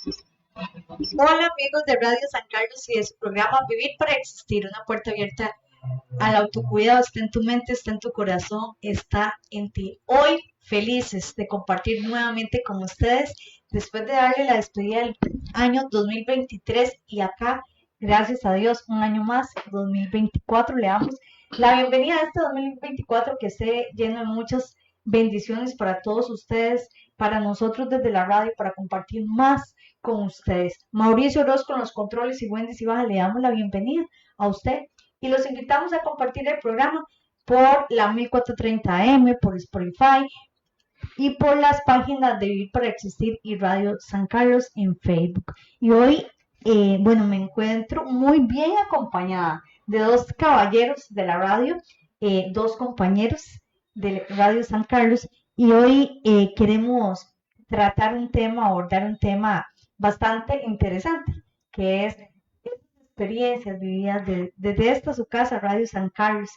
Hola amigos de Radio San Carlos y de su programa Vivir para Existir, una puerta abierta al autocuidado. Está en tu mente, está en tu corazón, está en ti. Hoy felices de compartir nuevamente con ustedes después de darle la despedida del año 2023 y acá, gracias a Dios, un año más, 2024, le damos la bienvenida a este 2024 que esté lleno de muchas bendiciones para todos ustedes, para nosotros desde la radio, para compartir más con ustedes. Mauricio Orozco con los controles y Wendy Cibaja, le damos la bienvenida a usted y los invitamos a compartir el programa por la 1430M, por Spotify y por las páginas de Vivir para Existir y Radio San Carlos en Facebook. Y hoy, me encuentro muy bien acompañada de dos caballeros de la radio, dos compañeros de Radio San Carlos, y hoy queremos tratar un tema, abordar un tema bastante interesante, que es experiencias vividas desde esta su casa, Radio San Carlos,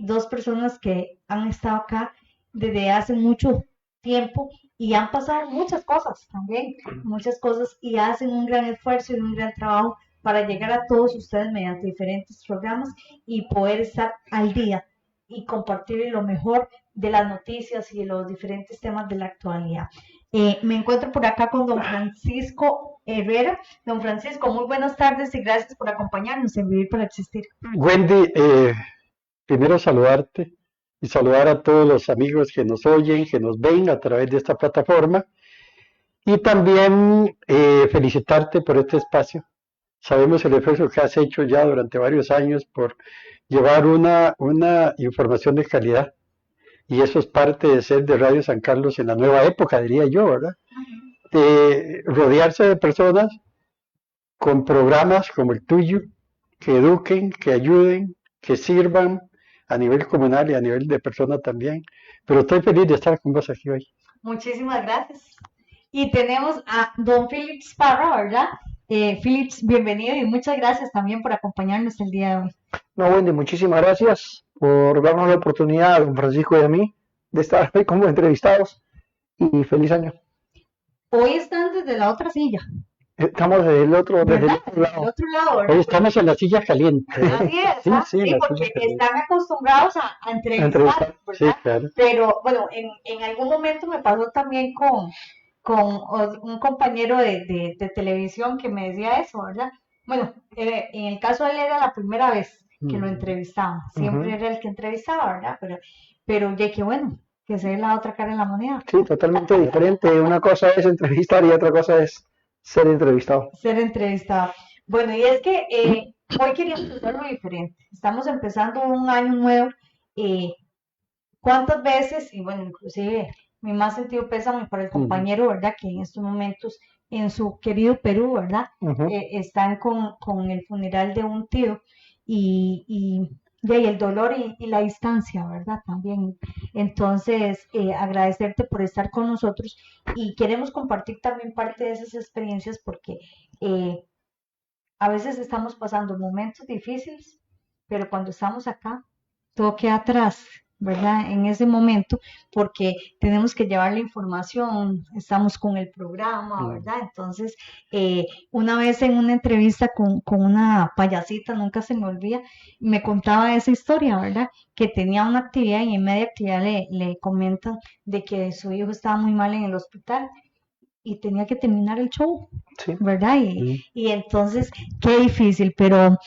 dos personas que han estado acá desde hace mucho tiempo y han pasado muchas cosas también, muchas cosas, y hacen un gran esfuerzo y un gran trabajo para llegar a todos ustedes mediante diferentes programas y poder estar al día y compartir lo mejor de las noticias y de los diferentes temas de la actualidad. Me encuentro por acá con don Francisco Herrera. Don Francisco, muy buenas tardes y gracias por acompañarnos en Vivir para Existir. Wendy, primero saludarte y saludar a todos los amigos que nos oyen, que nos ven a través de esta plataforma, y también felicitarte por este espacio. Sabemos el esfuerzo que has hecho ya durante varios años por llevar una información de calidad, y eso es parte de ser de Radio San Carlos en la nueva época, diría yo, ¿verdad? De rodearse de personas con programas como el tuyo, que eduquen, que ayuden, que sirvan a nivel comunal y a nivel de persona también. Pero estoy feliz de estar con vos aquí hoy. Muchísimas gracias. Y tenemos a don Philips Parra, ¿verdad? Philips, bienvenido y muchas gracias también por acompañarnos el día de hoy. No, Wendy, muchísimas gracias por darnos la oportunidad, don Francisco y a mí, de estar hoy como entrevistados, y feliz año. Hoy están desde la otra silla. Estamos desde el otro Del lado. otro lado, ¿verdad? Hoy estamos en la silla caliente. Así es, sí, porque están acostumbrados a entrevistar, ¿verdad? Sí, claro. Pero bueno, en algún momento me pasó también con un compañero de televisión que me decía eso, ¿verdad? Bueno, en el caso de él era la primera vez que lo entrevistaba, siempre era el que entrevistaba, ¿verdad? Pero ya que bueno, que se ve la otra cara en la moneda. Sí, totalmente diferente. Una cosa es entrevistar y otra cosa es ser entrevistado. Ser entrevistado. Bueno, y es que hoy queríamos hacerlo diferente. Estamos empezando un año nuevo. ¿Cuántas veces? Y bueno, inclusive mi más sentido pésame para el compañero, ¿verdad? Que en estos momentos en su querido Perú, ¿verdad? Están con el funeral de un tío y el dolor y la distancia, ¿verdad? También. Entonces, agradecerte por estar con nosotros y queremos compartir también parte de esas experiencias porque a veces estamos pasando momentos difíciles, pero cuando estamos acá, todo queda atrás, ¿verdad? En ese momento, porque tenemos que llevar la información, estamos con el programa, ¿verdad? Entonces, una vez en una entrevista con una payasita, nunca se me olvida, me contaba esa historia, ¿verdad? Que tenía una actividad y en media actividad le comentan de que su hijo estaba muy mal en el hospital y tenía que terminar el show, Sí. ¿verdad? Y entonces, qué difícil, pero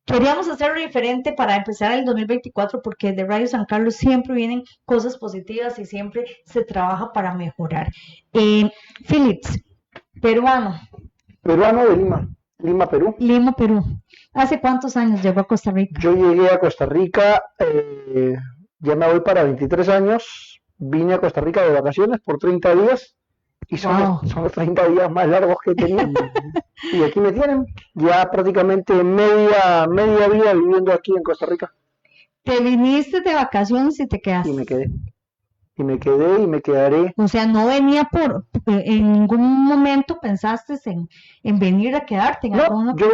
queríamos hacerlo diferente para empezar el 2024 porque de Radio San Carlos siempre vienen cosas positivas y siempre se trabaja para mejorar. Philips, peruano. Peruano de Lima, Lima, Perú. Lima, Perú. ¿Hace cuántos años llegó a Costa Rica? Yo llegué a Costa Rica, ya me voy para 23 años, vine a Costa Rica de vacaciones por 30 días y son los 30 días más largos que he tenido. Y aquí me tienen, ya prácticamente media vida viviendo aquí en Costa Rica. ¿Te viniste de vacaciones y te quedaste? Y me quedé y me quedaré. O sea, no venía en ningún momento pensaste en venir a quedarte. No, yo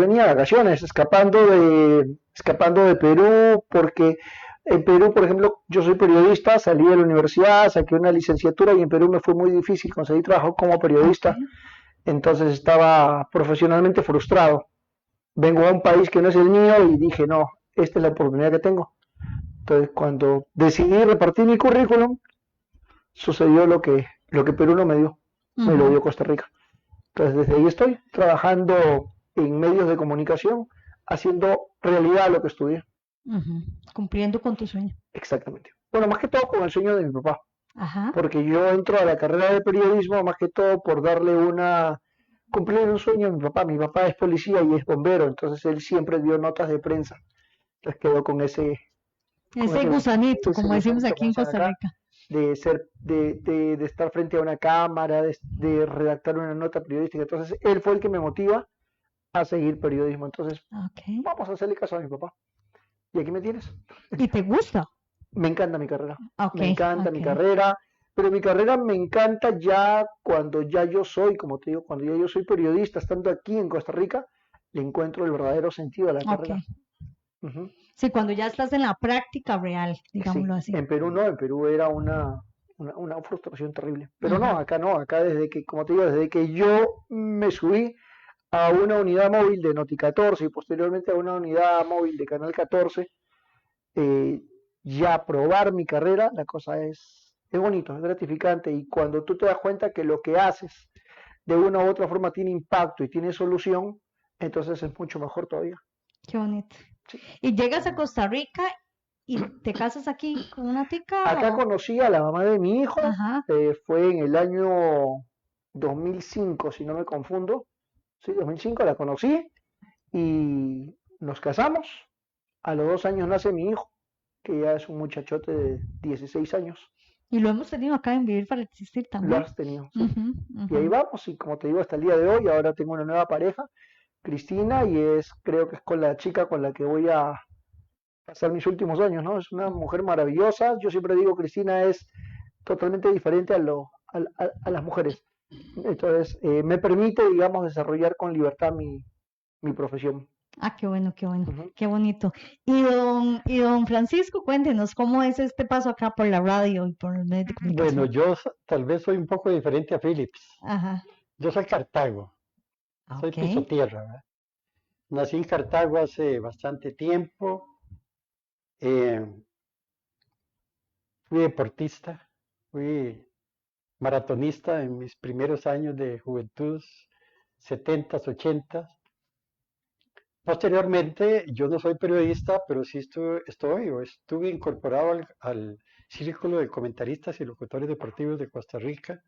venía de vacaciones, escapando de Perú, porque En Perú, por ejemplo, yo soy periodista, salí de la universidad, saqué una licenciatura y en Perú me fue muy difícil conseguir trabajo como periodista, Ok. entonces estaba profesionalmente frustrado. Vengo a un país que no es el mío y dije, no, esta es la oportunidad que tengo. Entonces, cuando decidí repartir mi currículum, sucedió lo que Perú no me dio, me lo Ujú, dio Costa Rica. Entonces, desde ahí estoy trabajando en medios de comunicación, haciendo realidad lo que estudié. ujú. Cumpliendo con tu sueño. Exactamente. Bueno, más que todo con el sueño de mi papá, Ajá. porque yo entro a la carrera de periodismo más que todo por cumplir un sueño de mi papá. Mi papá es policía y es bombero, entonces él siempre dio notas de prensa. Entonces quedó con Ese ese, gusanito, ese como decimos gusanito, aquí como en dicen Costa acá, Rica. de estar frente a una cámara, de redactar una nota periodística. Entonces él fue el que me motiva a seguir periodismo. Entonces Ok. vamos a hacerle caso a mi papá. Y aquí me tienes. ¿Y te gusta? Me encanta mi carrera, Ok, me encanta mi ok. carrera, pero mi carrera me encanta ya cuando ya yo soy, como te digo, cuando ya yo soy periodista, estando aquí en Costa Rica, le encuentro el verdadero sentido a la Ok. carrera. Ujú. Sí, cuando ya estás en la práctica real, Sí, digámoslo así. en Perú no, en Perú era una frustración terrible. Pero Ujú. no, acá desde que, como te digo, desde que yo me subí a una unidad móvil de Noti 14 y posteriormente a una unidad móvil de Canal 14, eh, ya probar mi carrera, la cosa es bonito, es gratificante y cuando tú te das cuenta que lo que haces de una u otra forma tiene impacto y tiene solución, entonces es mucho mejor todavía. Qué bonito. Sí. ¿Y llegas a Costa Rica y te casas aquí con una tica Acá o...? conocí a la mamá de mi hijo, Ajá. fue en el año 2005, si no me confundo. Sí, 2005 la conocí y nos casamos. A los 2 años nace mi hijo, que ya es un muchachote de 16 años. Y lo hemos tenido acá en Vivir para Existir Lo también. has tenido, sí. Ujú, Y ahí ujú. vamos, y como te digo, hasta el día de hoy, ahora tengo una nueva pareja, Cristina, y creo que es con la chica con la que voy a pasar mis últimos años, ¿no? Es una mujer maravillosa. Yo siempre digo, Cristina es totalmente diferente a las mujeres. Entonces, me permite, digamos, desarrollar con libertad mi profesión. Ah, qué bueno, Ujú. qué bonito. Y don Francisco, cuéntenos cómo es este paso acá por la radio y por los medios de Bueno, comunicación. tal vez soy un poco diferente a Phillips. Ajá. Yo soy Cartago, soy Ok. piso tierra, ¿verdad? Nací en Cartago hace bastante tiempo. eh, Fui deportista, fui maratonista en mis primeros años de juventud, 70s, 80s. Posteriormente, yo no soy periodista, pero sí estuve incorporado al Círculo de Comentaristas y Locutores Deportivos de Costa Rica.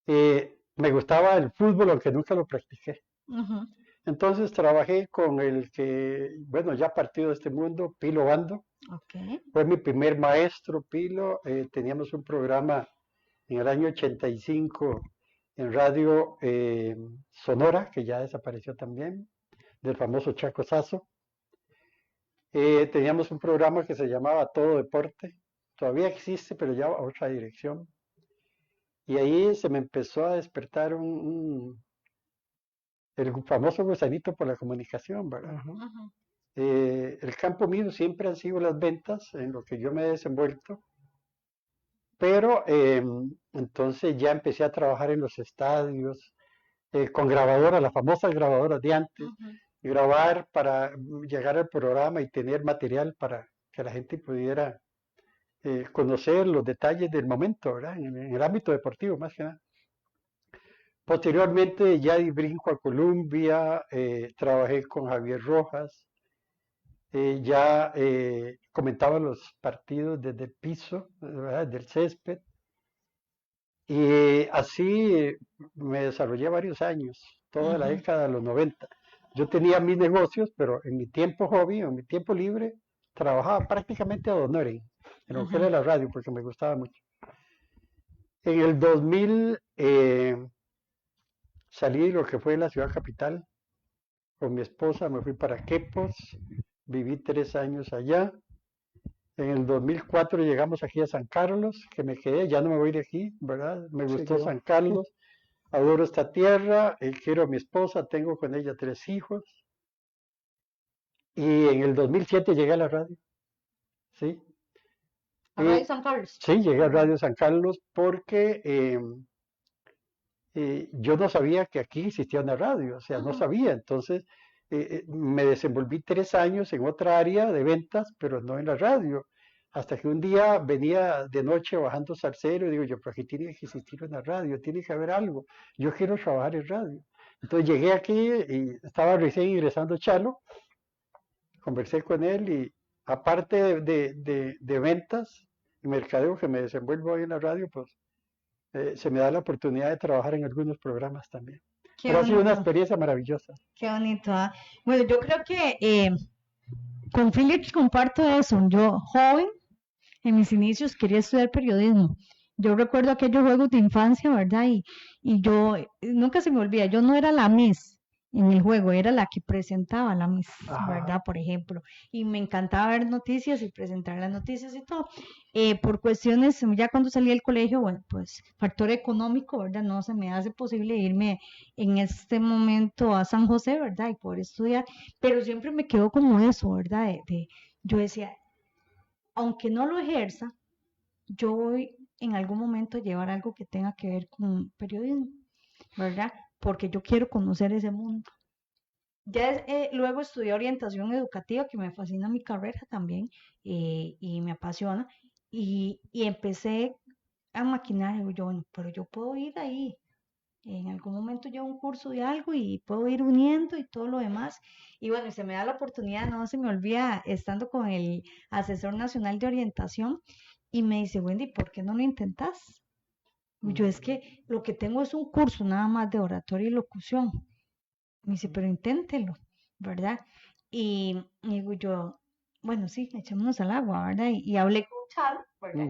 Me gustaba el fútbol, aunque nunca lo practiqué. Ujú. Entonces trabajé con el que, bueno, ya partido de este mundo, Pilo Bando. Ok. Fue mi primer maestro, Pilo. Teníamos un programa en el año 85 en Radio Sonora, que ya desapareció también, del famoso Chaco Sazo. Teníamos un programa que se llamaba Todo Deporte. Todavía existe, pero ya a otra dirección. Y ahí se me empezó a despertar el famoso gusanito por la comunicación, ¿verdad? Ujú. Ujú. El campo mío siempre han sido las ventas, en lo que yo me he desenvuelto, pero entonces ya empecé a trabajar en los estadios, con grabadoras, las famosas grabadoras de antes, Ujú. grabar para llegar al programa y tener material para que la gente pudiera conocer los detalles del momento, ¿verdad? En el ámbito deportivo, más que nada. Posteriormente ya di brinco a Colombia, trabajé con Javier Rojas, ya comentaba los partidos desde el piso, ¿verdad? Del césped, y así me desarrollé varios años, toda la Ujú. década de los 90. Yo tenía mis negocios, pero en mi tiempo hobby, en mi tiempo libre, trabajaba prácticamente a honorem en lo que Ujú. era la radio, porque me gustaba mucho. En el 2000 salí de lo que fue la ciudad capital con mi esposa, me fui para Quepos, viví 3 años allá. En el 2004 llegamos aquí a San Carlos, que me quedé, ya no me voy de aquí, ¿verdad? Me Se gustó quedó. San Carlos, adoro esta tierra, quiero a mi esposa, tengo con ella 3 hijos. Y en el 2007 llegué a la radio. ¿sí? A Radio San Carlos. Sí, llegué a Radio San Carlos porque yo no sabía que aquí existía una radio, o sea, no sabía. Entonces, me desenvolví 3 años en otra área de ventas, pero no en la radio. Hasta que un día venía de noche bajando Salcero y digo yo, pero aquí tiene que existir una radio, tiene que haber algo. Yo quiero trabajar en radio. Entonces llegué aquí y estaba recién ingresando Chalo, conversé con él y aparte de ventas y mercadeo que me desenvuelvo hoy en la radio, pues se me da la oportunidad de trabajar en algunos programas también. Qué Pero ha sido una bonito, experiencia maravillosa. qué bonito. ¿Ah? Bueno, yo creo que con Philips comparto eso. Yo, joven, en mis inicios quería estudiar periodismo. Yo recuerdo aquellos juegos de infancia, ¿verdad? Y yo, nunca se me olvida, yo no era la Miss en el juego, era la que presentaba la Miss, ¿verdad? Por ejemplo. Y me encantaba ver noticias y presentar las noticias y todo. Por cuestiones, ya cuando salí del colegio, bueno, pues factor económico, ¿verdad? No se me hace posible irme en este momento a San José, ¿verdad? Y poder estudiar, pero siempre me quedó como eso, ¿verdad? Yo decía, aunque no lo ejerza, yo voy en algún momento a llevar algo que tenga que ver con periodismo, ¿verdad? Porque yo quiero conocer ese mundo. Ya luego estudié orientación educativa, que me fascina mi carrera también y me apasiona, y empecé a maquinar, digo yo, bueno, pero yo puedo ir ahí, en algún momento llevo un curso de algo y puedo ir uniendo y todo lo demás. Y bueno, y se me da la oportunidad, no se me olvida, estando con el asesor nacional de orientación, y me dice, Wendy, ¿por qué no lo intentas? Y yo, es que lo que tengo es un curso nada más de oratoria y locución. Me dice, pero inténtelo, ¿verdad? Y digo yo, bueno, sí, echémonos al agua, ¿verdad? Y hablé con Charo, ¿verdad?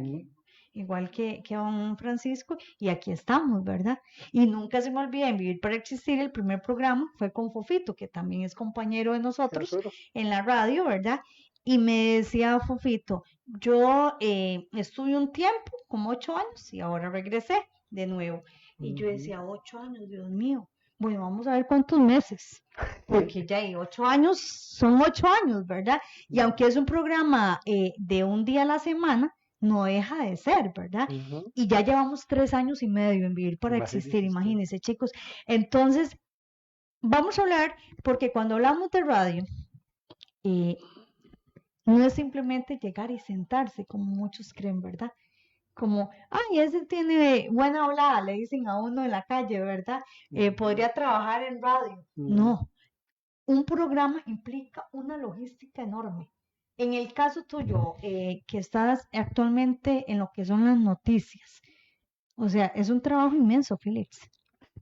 Igual que a don Francisco, y aquí estamos, ¿verdad? Y nunca se me olvida, en Vivir para Existir, el primer programa fue con Fofito, que también es compañero de nosotros en la radio, ¿verdad? Y me decía Fofito, yo estuve un tiempo, como 8 años, y ahora regresé de nuevo. Y yo decía, 8 años, Dios mío. Bueno, vamos a ver cuántos meses, porque ya hay 8 años, son 8 años, ¿verdad? Y aunque es un programa de un día a la semana, no deja de ser, ¿verdad? Y ya llevamos 3 años y medio en Vivir para Existir, imagínense, chicos. Entonces, vamos a hablar, porque cuando hablamos de radio, no es simplemente llegar y sentarse, como muchos creen, ¿verdad? Como, ay, ese tiene buena hablada, le dicen a uno en la calle, ¿verdad? Podría trabajar en radio. No, un programa implica una logística enorme. En el caso tuyo, que estás actualmente en lo que son las noticias, o sea, es un trabajo inmenso, Félix.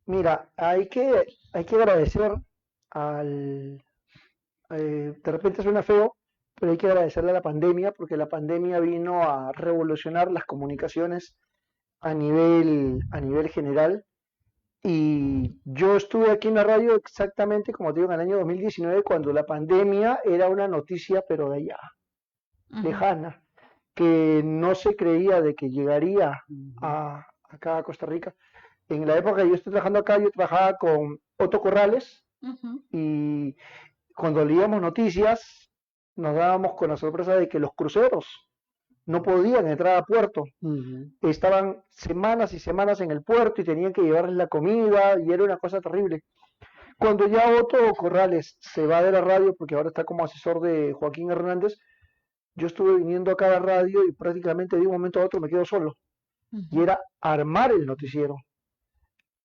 Mira, hay que agradecer al... de repente suena feo, pero hay que agradecerle a la pandemia, porque la pandemia vino a revolucionar las comunicaciones a nivel general. Y yo estuve aquí en la radio exactamente, como te digo, en el año 2019, cuando la pandemia era una noticia, pero de allá, lejana, que no se creía de que llegaría acá a Costa Rica. En la época que yo estoy trabajando acá, yo trabajaba con Otto Corrales, y cuando leíamos noticias nos dábamos con la sorpresa de que los cruceros no podían entrar a puerto. Estaban semanas y semanas en el puerto y tenían que llevarles la comida y era una cosa terrible. Cuando ya Otto Corrales se va de la radio, porque ahora está como asesor de Joaquín Hernández, yo estuve viniendo acá a la radio y prácticamente de un momento a otro me quedo solo. Y era armar el noticiero.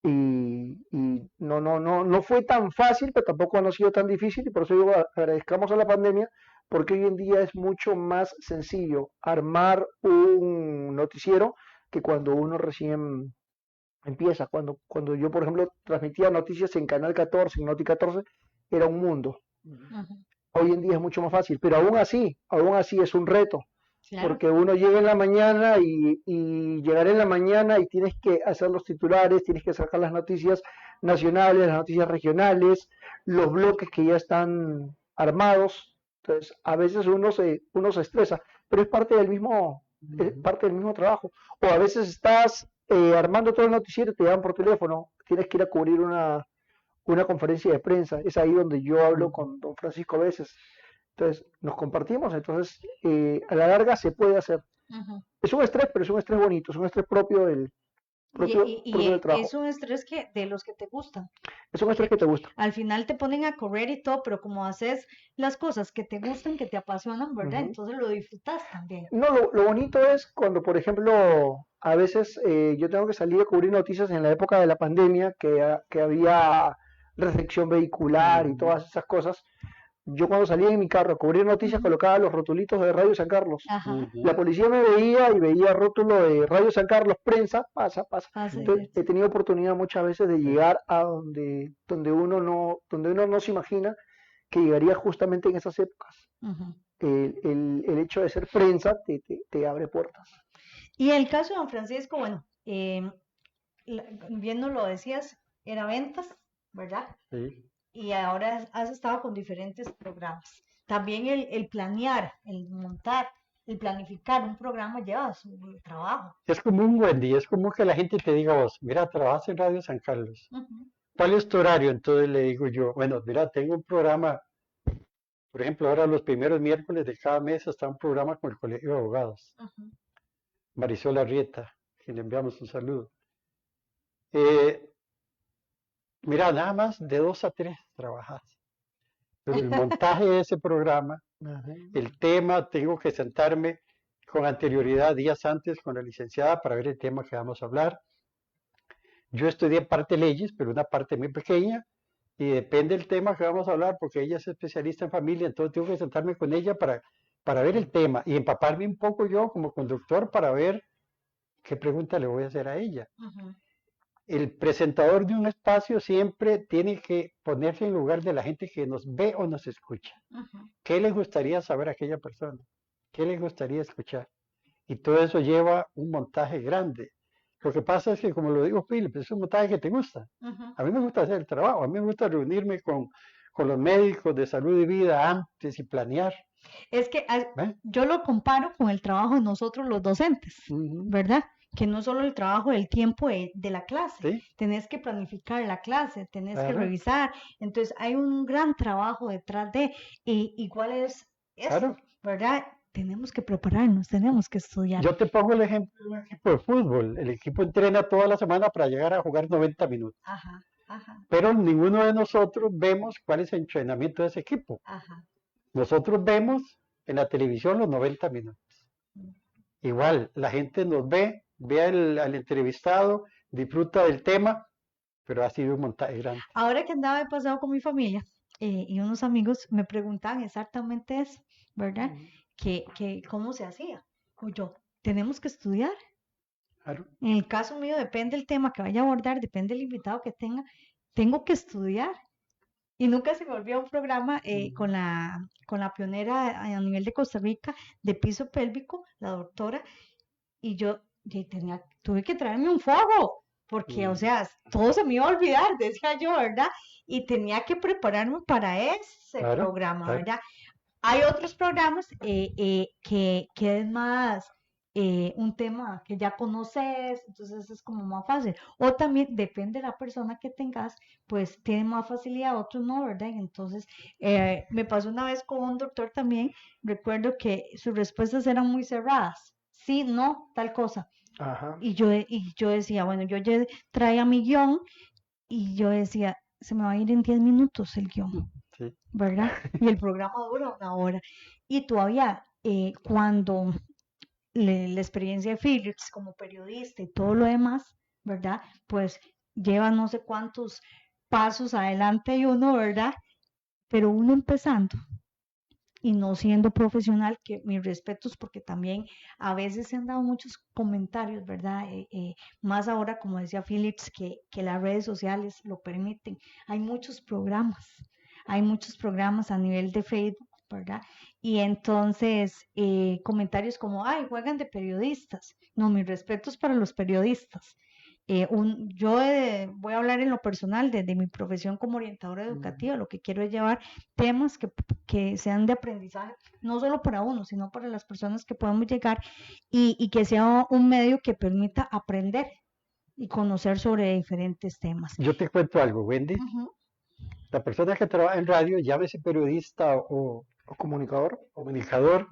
Y no fue tan fácil, pero tampoco no ha sido tan difícil, y por eso digo, agradezcamos a la pandemia, porque hoy en día es mucho más sencillo armar un noticiero que cuando uno recién empieza. Cuando yo, por ejemplo, transmitía noticias en Canal 14, en Noti 14, era un mundo. Hoy en día es mucho más fácil, pero aún así es un reto. Claro. Porque uno llega en la mañana y llegar en la mañana y tienes que hacer los titulares, tienes que sacar las noticias nacionales, las noticias regionales, los bloques que ya están armados. Entonces, a veces uno se estresa, pero es parte del mismo trabajo. O a veces estás armando todo el noticiero y te llaman por teléfono, tienes que ir a cubrir una conferencia de prensa. Es ahí donde yo hablo con don Francisco a veces. Entonces, nos compartimos, entonces, a la larga se puede hacer. Ujú. Es un estrés, pero es un estrés bonito, es un estrés propio propio del trabajo. Es un estrés que, de los que te gustan, Es un estrés que te gusta. al final te ponen a correr y todo, pero como haces las cosas que te gustan, que te apasionan, ¿verdad? Ujú. Entonces lo disfrutas también. No, lo bonito es cuando, por ejemplo, a veces yo tengo que salir a cubrir noticias en la época de la pandemia, que había restricción vehicular y todas esas cosas. Yo cuando salía en mi carro a cubrir noticias Ujú. colocaba los rotulitos de Radio San Carlos. Ajá, La policía me veía y veía rótulo de Radio San Carlos, prensa, pasa, pasa. pasa Entonces he tenido oportunidad muchas veces de llegar a donde uno no se imagina que llegaría justamente en esas épocas. Ujú. El hecho de ser prensa te abre puertas. Y el caso de don Francisco, bueno, bien nos lo decías, era ventas, ¿verdad? Sí. Y ahora has estado con diferentes programas. También el planear, el montar, el planificar un programa lleva su trabajo. Es común, Wendy, es común que la gente te diga a vos, mira, trabajas en Radio San Carlos. Ujú, ¿Cuál es tu horario? Entonces le digo yo, bueno, mira, tengo un programa, por ejemplo, ahora los primeros miércoles de cada mes está un programa con el Colegio de Abogados, ujú, Marisol Arrieta, que le enviamos un saludo. Eh, Mira, nada más de 2 a 3 trabajas, pero el montaje de ese programa, el tema, tengo que sentarme con anterioridad, días antes, con la licenciada para ver el tema que vamos a hablar. Yo estudié parte leyes, pero una parte muy pequeña, y depende del tema que vamos a hablar, porque ella es especialista en familia, entonces tengo que sentarme con ella para ver el tema y empaparme un poco yo como conductor para ver qué pregunta le voy a hacer a ella. ujú, El presentador de un espacio siempre tiene que ponerse en lugar de la gente que nos ve o nos escucha. ujú. ¿Qué le gustaría saber a aquella persona? ¿Qué le gustaría escuchar? Y todo eso lleva un montaje grande. Lo que pasa es que, como lo digo, Philip, es un montaje que te gusta. Ujú. A mí me gusta hacer el trabajo, a mí me gusta reunirme con los médicos de salud y vida antes y planear. Es que ¿Ve? yo lo comparo con el trabajo de nosotros los docentes, Ujú. ¿verdad? Que no solo el trabajo del tiempo de la clase, Sí, tenés que planificar la clase, tenés que claro, revisar, entonces hay un gran trabajo detrás y igual es esto, claro. ¿verdad? Tenemos que prepararnos, tenemos que estudiar. Yo te pongo el ejemplo de un equipo de fútbol. El equipo entrena toda la semana para llegar a jugar 90 minutos. Ajá, ajá, Pero ninguno de nosotros vemos cuál es el entrenamiento de ese equipo. ajá. Nosotros vemos en la televisión los 90 minutos. Igual, la gente nos ve al entrevistado, disfruta del tema, pero ha sido un montaje grande. Ahora que andaba de pasado con mi familia y unos amigos me preguntaban exactamente eso, ¿verdad? Que cómo se hacía. O yo, tenemos que estudiar. Claro. En el caso mío, depende del tema que vaya a abordar, depende del invitado que tenga, tengo que estudiar. Y nunca se me olvidó un programa con la pionera a nivel de Costa Rica de piso pélvico, la doctora, y yo tuve que traerme un fuego, porque, o sea, todo se me iba a olvidar, decía yo, ¿verdad? Y tenía que prepararme para ese Claro, programa, claro. ¿verdad? Hay otros programas que es más un tema que ya conoces, entonces es como más fácil. O también depende de la persona que tengas, pues tiene más facilidad, otros no, ¿verdad? Entonces, me pasó una vez con un doctor también, recuerdo que sus respuestas eran muy cerradas. Sí, no, tal cosa. Ajá. Y yo decía, bueno, yo ya traía mi guión y yo decía, se me va a ir en 10 minutos el guión, Sí. ¿verdad? Y el programa dura una hora. Y todavía, cuando la experiencia de Phillips como periodista y todo lo demás, ¿verdad? Pues lleva no sé cuántos pasos adelante y uno, ¿verdad? Pero uno empezando y no siendo profesional, que mis respetos, porque también a veces se han dado muchos comentarios, ¿verdad? Más ahora, como decía Phillips, que las redes sociales lo permiten. Hay muchos programas a nivel de Facebook, ¿verdad? Y entonces comentarios como, ay, juegan de periodistas. No, mis respetos para los periodistas. Yo voy a hablar en lo personal de mi profesión como orientadora educativa. Lo que quiero es llevar temas que sean de aprendizaje, no solo para uno, sino para las personas que podamos llegar y que sea un medio que permita aprender y conocer sobre diferentes temas. Yo te cuento algo, Wendy. Ujú, La persona que trabaja en radio, llámese periodista O comunicador. comunicador,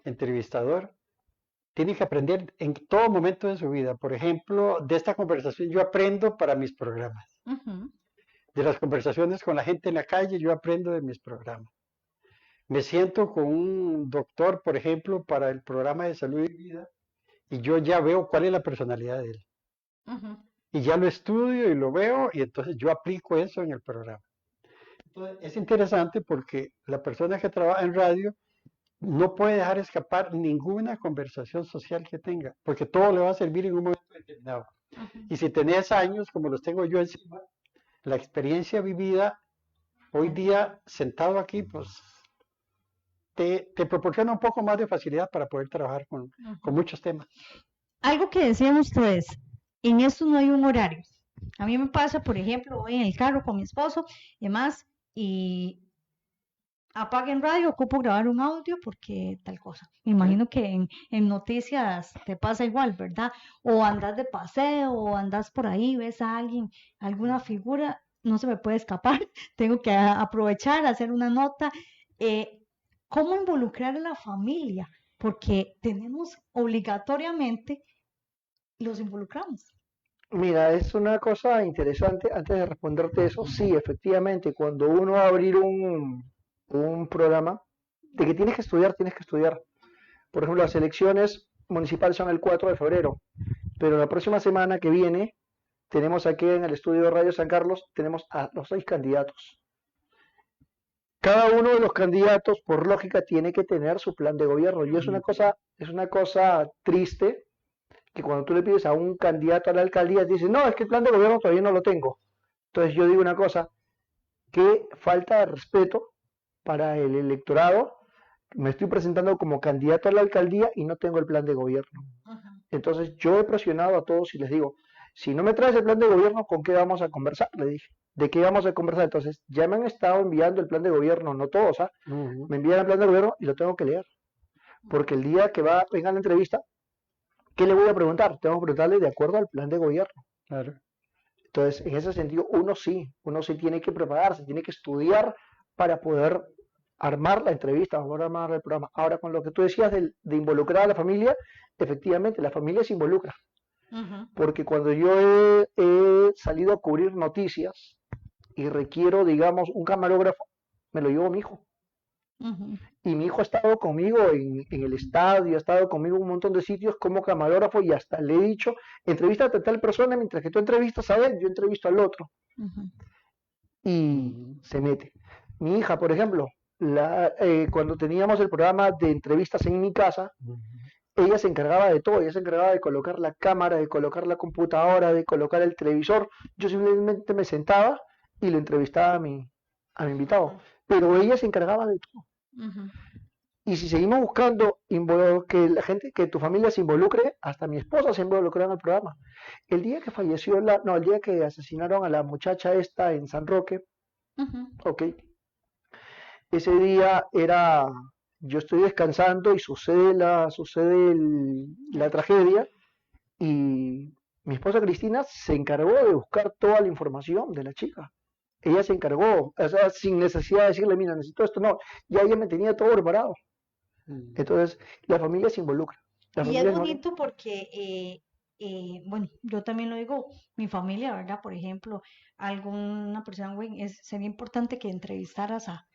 entrevistador. Tiene que aprender en todo momento de su vida. Por ejemplo, de esta conversación yo aprendo para mis programas. De las conversaciones con la gente en la calle yo aprendo de mis programas. Me siento con un doctor, por ejemplo, para el programa de salud y vida, y yo ya veo cuál es la personalidad de él. Y ya lo estudio y lo veo, y entonces yo aplico eso en el programa. Entonces, es interesante porque la persona que trabaja en radio no puede dejar escapar ninguna conversación social que tenga, porque todo le va a servir en un momento determinado. Y si tenés años, como los tengo yo encima, la experiencia vivida hoy día sentado aquí, pues te proporciona un poco más de facilidad para poder trabajar con muchos temas. Algo que decían ustedes, en esto no hay un horario. A mí me pasa, por ejemplo, voy en el carro con mi esposo y demás, y apaguen radio, ocupo grabar un audio porque tal cosa. Me imagino que en noticias te pasa igual, ¿verdad? O andas de paseo, o andas por ahí, ves a alguien, alguna figura, no se me puede escapar, tengo que aprovechar, hacer una nota. ¿Cómo involucrar a la familia? Porque tenemos obligatoriamente, los involucramos. Mira, es una cosa interesante, antes de responderte eso, sí, efectivamente, cuando uno va a abrir un programa, de que tienes que estudiar, tienes que estudiar. Por ejemplo, las elecciones municipales son el 4 de febrero, pero la próxima semana que viene tenemos aquí en el estudio de Radio San Carlos, tenemos a los 6 candidatos. Cada uno de los candidatos, por lógica, tiene que tener su plan de gobierno. Y es una cosa triste que cuando tú le pides a un candidato a la alcaldía, te dice, no, es que el plan de gobierno todavía no lo tengo. Entonces yo digo una cosa, que falta de respeto para el electorado. Me estoy presentando como candidato a la alcaldía y no tengo el plan de gobierno. Entonces yo he presionado a todos y les digo, si no me traes el plan de gobierno, ¿con qué vamos a conversar? Le dije, ¿de qué vamos a conversar? Entonces ya me han estado enviando el plan de gobierno, no todos, me envían el plan de gobierno y lo tengo que leer. Porque el día que venga la entrevista, ¿qué le voy a preguntar? Tengo que preguntarle de acuerdo al plan de gobierno. Claro. Entonces, en ese sentido, uno sí tiene que prepararse, tiene que estudiar para poder armar la entrevista, para poder armar el programa. Ahora, con lo que tú decías de involucrar a la familia, efectivamente, la familia se involucra. Porque cuando yo he salido a cubrir noticias y requiero, digamos, un camarógrafo, me lo llevo a mi hijo. Y mi hijo ha estado conmigo en el estadio, ha estado conmigo en un montón de sitios como camarógrafo y hasta le he dicho, entrevístate a tal persona mientras que tú entrevistas a él, yo entrevisto al otro. Y se mete. Mi hija, por ejemplo, cuando teníamos el programa de entrevistas en mi casa, ella se encargaba de todo, ella se encargaba de colocar la cámara, de colocar la computadora, de colocar el televisor. Yo simplemente me sentaba y lo entrevistaba a mi invitado. Pero ella se encargaba de todo. Y si seguimos buscando que la gente, que tu familia se involucre, hasta mi esposa se involucró en el programa. El día que falleció, el día que asesinaron a la muchacha esta en San Roque, ese día yo estoy descansando y sucede la tragedia y mi esposa Cristina se encargó de buscar toda la información de la chica. Ella se encargó, o sea, sin necesidad de decirle, mira, necesito esto, no, ya ella me tenía todo preparado. Entonces, la familia se involucra. Y es bonito porque, bueno, yo también lo digo, mi familia, ¿verdad? Por ejemplo, alguna persona, güey, sería importante que entrevistaras a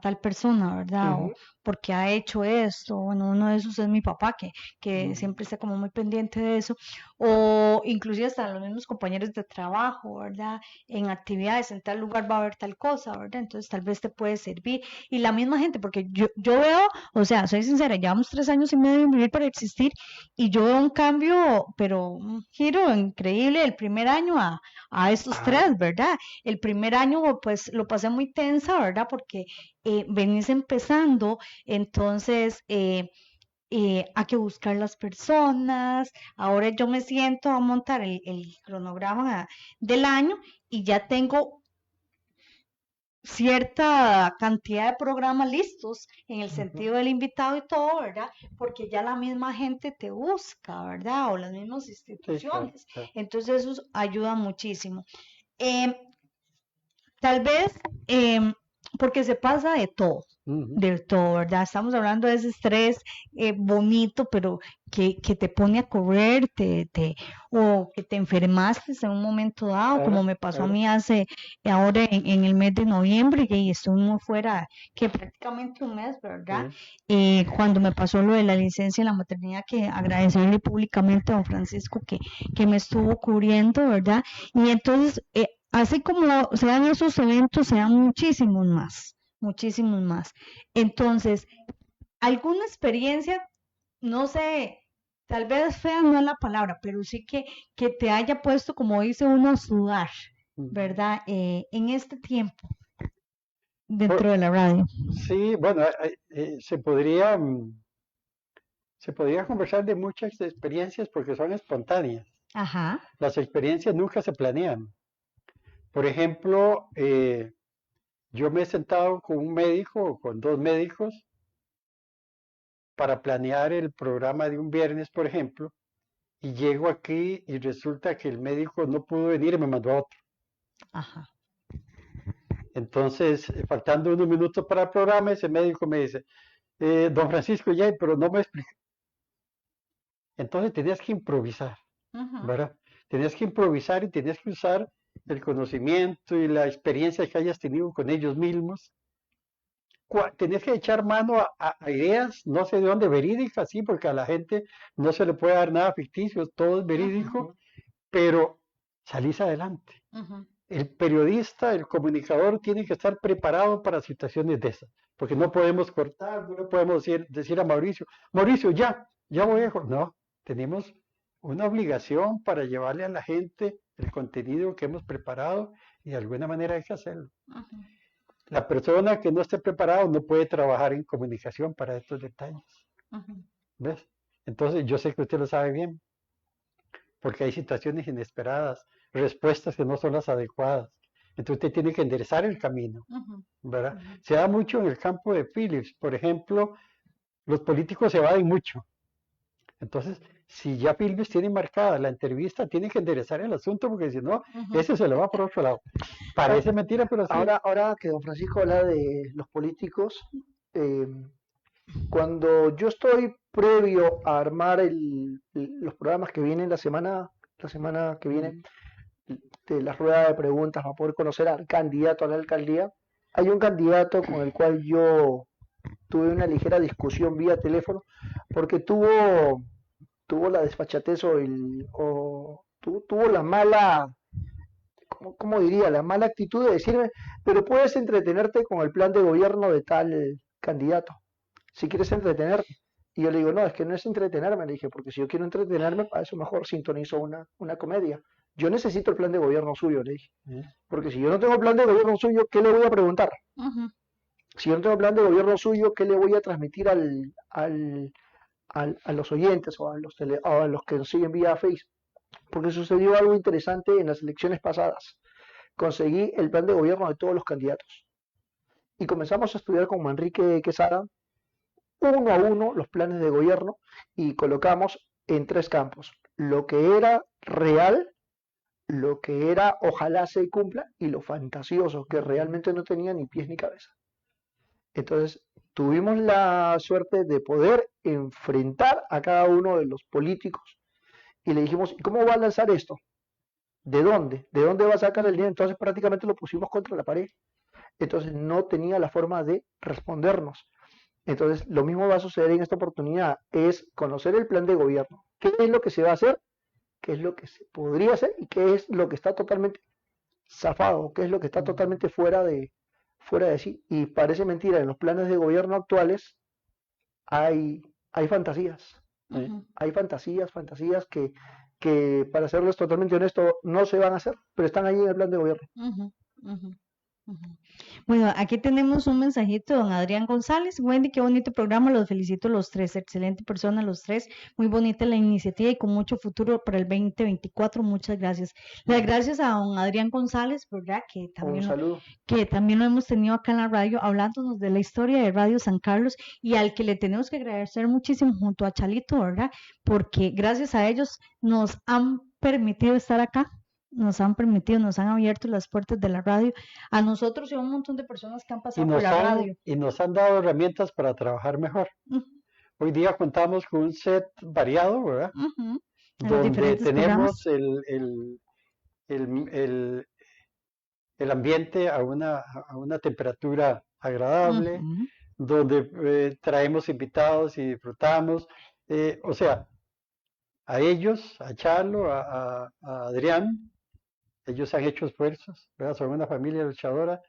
tal persona, ¿verdad? O porque ha hecho esto. Bueno, uno de esos es mi papá, que siempre está como muy pendiente de eso. O inclusive hasta los mismos compañeros de trabajo, ¿verdad? En actividades, en tal lugar va a haber tal cosa, ¿verdad? Entonces tal vez te puede servir. Y la misma gente, porque yo veo, o sea, soy sincera, llevamos 3 años y medio en Vivir para Existir y yo veo un cambio, pero un giro increíble el primer año a estos 3, ¿verdad? El primer año pues lo pasé muy tensa, ¿verdad? Porque venís empezando, entonces hay que buscar las personas. Ahora yo me siento a montar el cronograma del año y ya tengo cierta cantidad de programas listos en el sentido del invitado y todo, ¿verdad? Porque ya la misma gente te busca, ¿verdad? O las mismas instituciones. Sí, claro. Entonces eso ayuda muchísimo. Tal vez porque se pasa de todo. de todo, ¿verdad? Estamos hablando de ese estrés bonito, pero que te pone a correr, o que te enfermaste en un momento dado, como me pasó a mí ahora en el mes de noviembre, y estuvimos fuera, que prácticamente un mes, ¿verdad? Cuando me pasó lo de la licencia en la maternidad, que agradecerle públicamente a don Francisco que me estuvo cubriendo, ¿verdad? Y entonces, así como se dan esos eventos, se dan muchísimos más. Entonces, alguna experiencia, no sé, tal vez fea no es la palabra, pero sí que te haya puesto, como dice uno, a sudar, ¿verdad? En este tiempo, dentro de la radio. Sí, bueno, se podría conversar de muchas experiencias porque son espontáneas. Ajá. Las experiencias nunca se planean. Por ejemplo, yo me he sentado con un médico o con 2 médicos para planear el programa de un viernes, por ejemplo, y llego aquí y resulta que el médico no pudo venir y me mandó a otro. Ajá. Entonces, faltando unos minutos para el programa, ese médico me dice, don Francisco, ya, pero no me explica. Entonces tenías que improvisar, ¿verdad? Tenías que improvisar y tenías que usar el conocimiento y la experiencia que hayas tenido con ellos mismos. Tenías que echar mano a ideas, no sé de dónde, verídicas, sí, porque a la gente no se le puede dar nada ficticio, todo es verídico, pero salís adelante. El periodista, el comunicador tiene que estar preparado para situaciones de esas, porque no podemos cortar, no le podemos decir a Mauricio, ya voy a... No, tenemos una obligación para llevarle a la gente el contenido que hemos preparado y de alguna manera hay que hacerlo. La persona que no esté preparado no puede trabajar en comunicación para estos detalles. ¿Ves? Entonces yo sé que usted lo sabe bien, porque hay situaciones inesperadas, respuestas que no son las adecuadas. Entonces usted tiene que enderezar el camino, ¿verdad? Se da mucho en el campo de Philips, por ejemplo, los políticos se evaden mucho. Entonces, si ya Philips tiene marcada la entrevista, tiene que enderezar el asunto, porque si no, ese se le va por otro lado. Parece mentira, pero sí. Ahora que don Francisco habla de los políticos, cuando yo estoy previo a armar los programas que vienen la semana que viene, de la rueda de preguntas para poder conocer al candidato a la alcaldía, hay un candidato con el cual yo tuve una ligera discusión vía teléfono, porque tuvo la desfachatez tuvo la mala, ¿cómo diría? La mala actitud de decirme, pero puedes entretenerte con el plan de gobierno de tal candidato, si quieres entretenerte. Y yo le digo, no, es que no es entretenerme, le dije, porque si yo quiero entretenerme, para eso mejor sintonizo una comedia. Yo necesito el plan de gobierno suyo, le dije. Porque si yo no tengo el plan de gobierno suyo, ¿qué le voy a preguntar? Si yo no tengo el plan de gobierno suyo, ¿qué le voy a transmitir a los oyentes o a los que nos siguen vía Facebook? Porque sucedió algo interesante en las elecciones pasadas. Conseguí el plan de gobierno de todos los candidatos. Y comenzamos a estudiar con Manrique Quesada, uno a uno, los planes de gobierno, y colocamos en 3 campos: lo que era real, lo que era ojalá se cumpla, y lo fantasioso, que realmente no tenía ni pies ni cabeza. Entonces, tuvimos la suerte de poder enfrentar a cada uno de los políticos y le dijimos, ¿cómo va a lanzar esto? ¿De dónde? ¿De dónde va a sacar el dinero? Entonces prácticamente lo pusimos contra la pared. Entonces no tenía la forma de respondernos. Entonces lo mismo va a suceder en esta oportunidad, es conocer el plan de gobierno. ¿Qué es lo que se va a hacer? ¿Qué es lo que se podría hacer? ¿Y qué es lo que está totalmente zafado? ¿Qué es lo que está totalmente fuera de sí? Y parece mentira, en los planes de gobierno actuales hay fantasías. Hay fantasías que, para serles totalmente honesto, no se van a hacer, pero están ahí en el plan de gobierno. Bueno, aquí tenemos un mensajito de don Adrián González. Wendy, qué bonito programa, los felicito los 3, excelente persona los 3, muy bonita la iniciativa y con mucho futuro para el 2024, muchas gracias. Las gracias a don Adrián González, ¿verdad? Que también lo hemos tenido acá en la radio, hablándonos de la historia de Radio San Carlos, y al que le tenemos que agradecer muchísimo junto a Chalito, ¿verdad? Porque gracias a ellos nos han permitido estar acá, nos han permitido, nos han abierto las puertas de la radio a nosotros y a un montón de personas que han Y pasado por nos la han, radio. y nos han dado herramientas para trabajar mejor. Ujú, Hoy día contamos con un set variado, ¿verdad? ujú, en los Donde diferentes tenemos programas. el, el ambiente a una temperatura agradable, Ujú, donde traemos invitados y disfrutamos. O sea, a ellos, a Charlo, a Adrián, ellos han hecho esfuerzos, ¿verdad? Son una familia luchadora,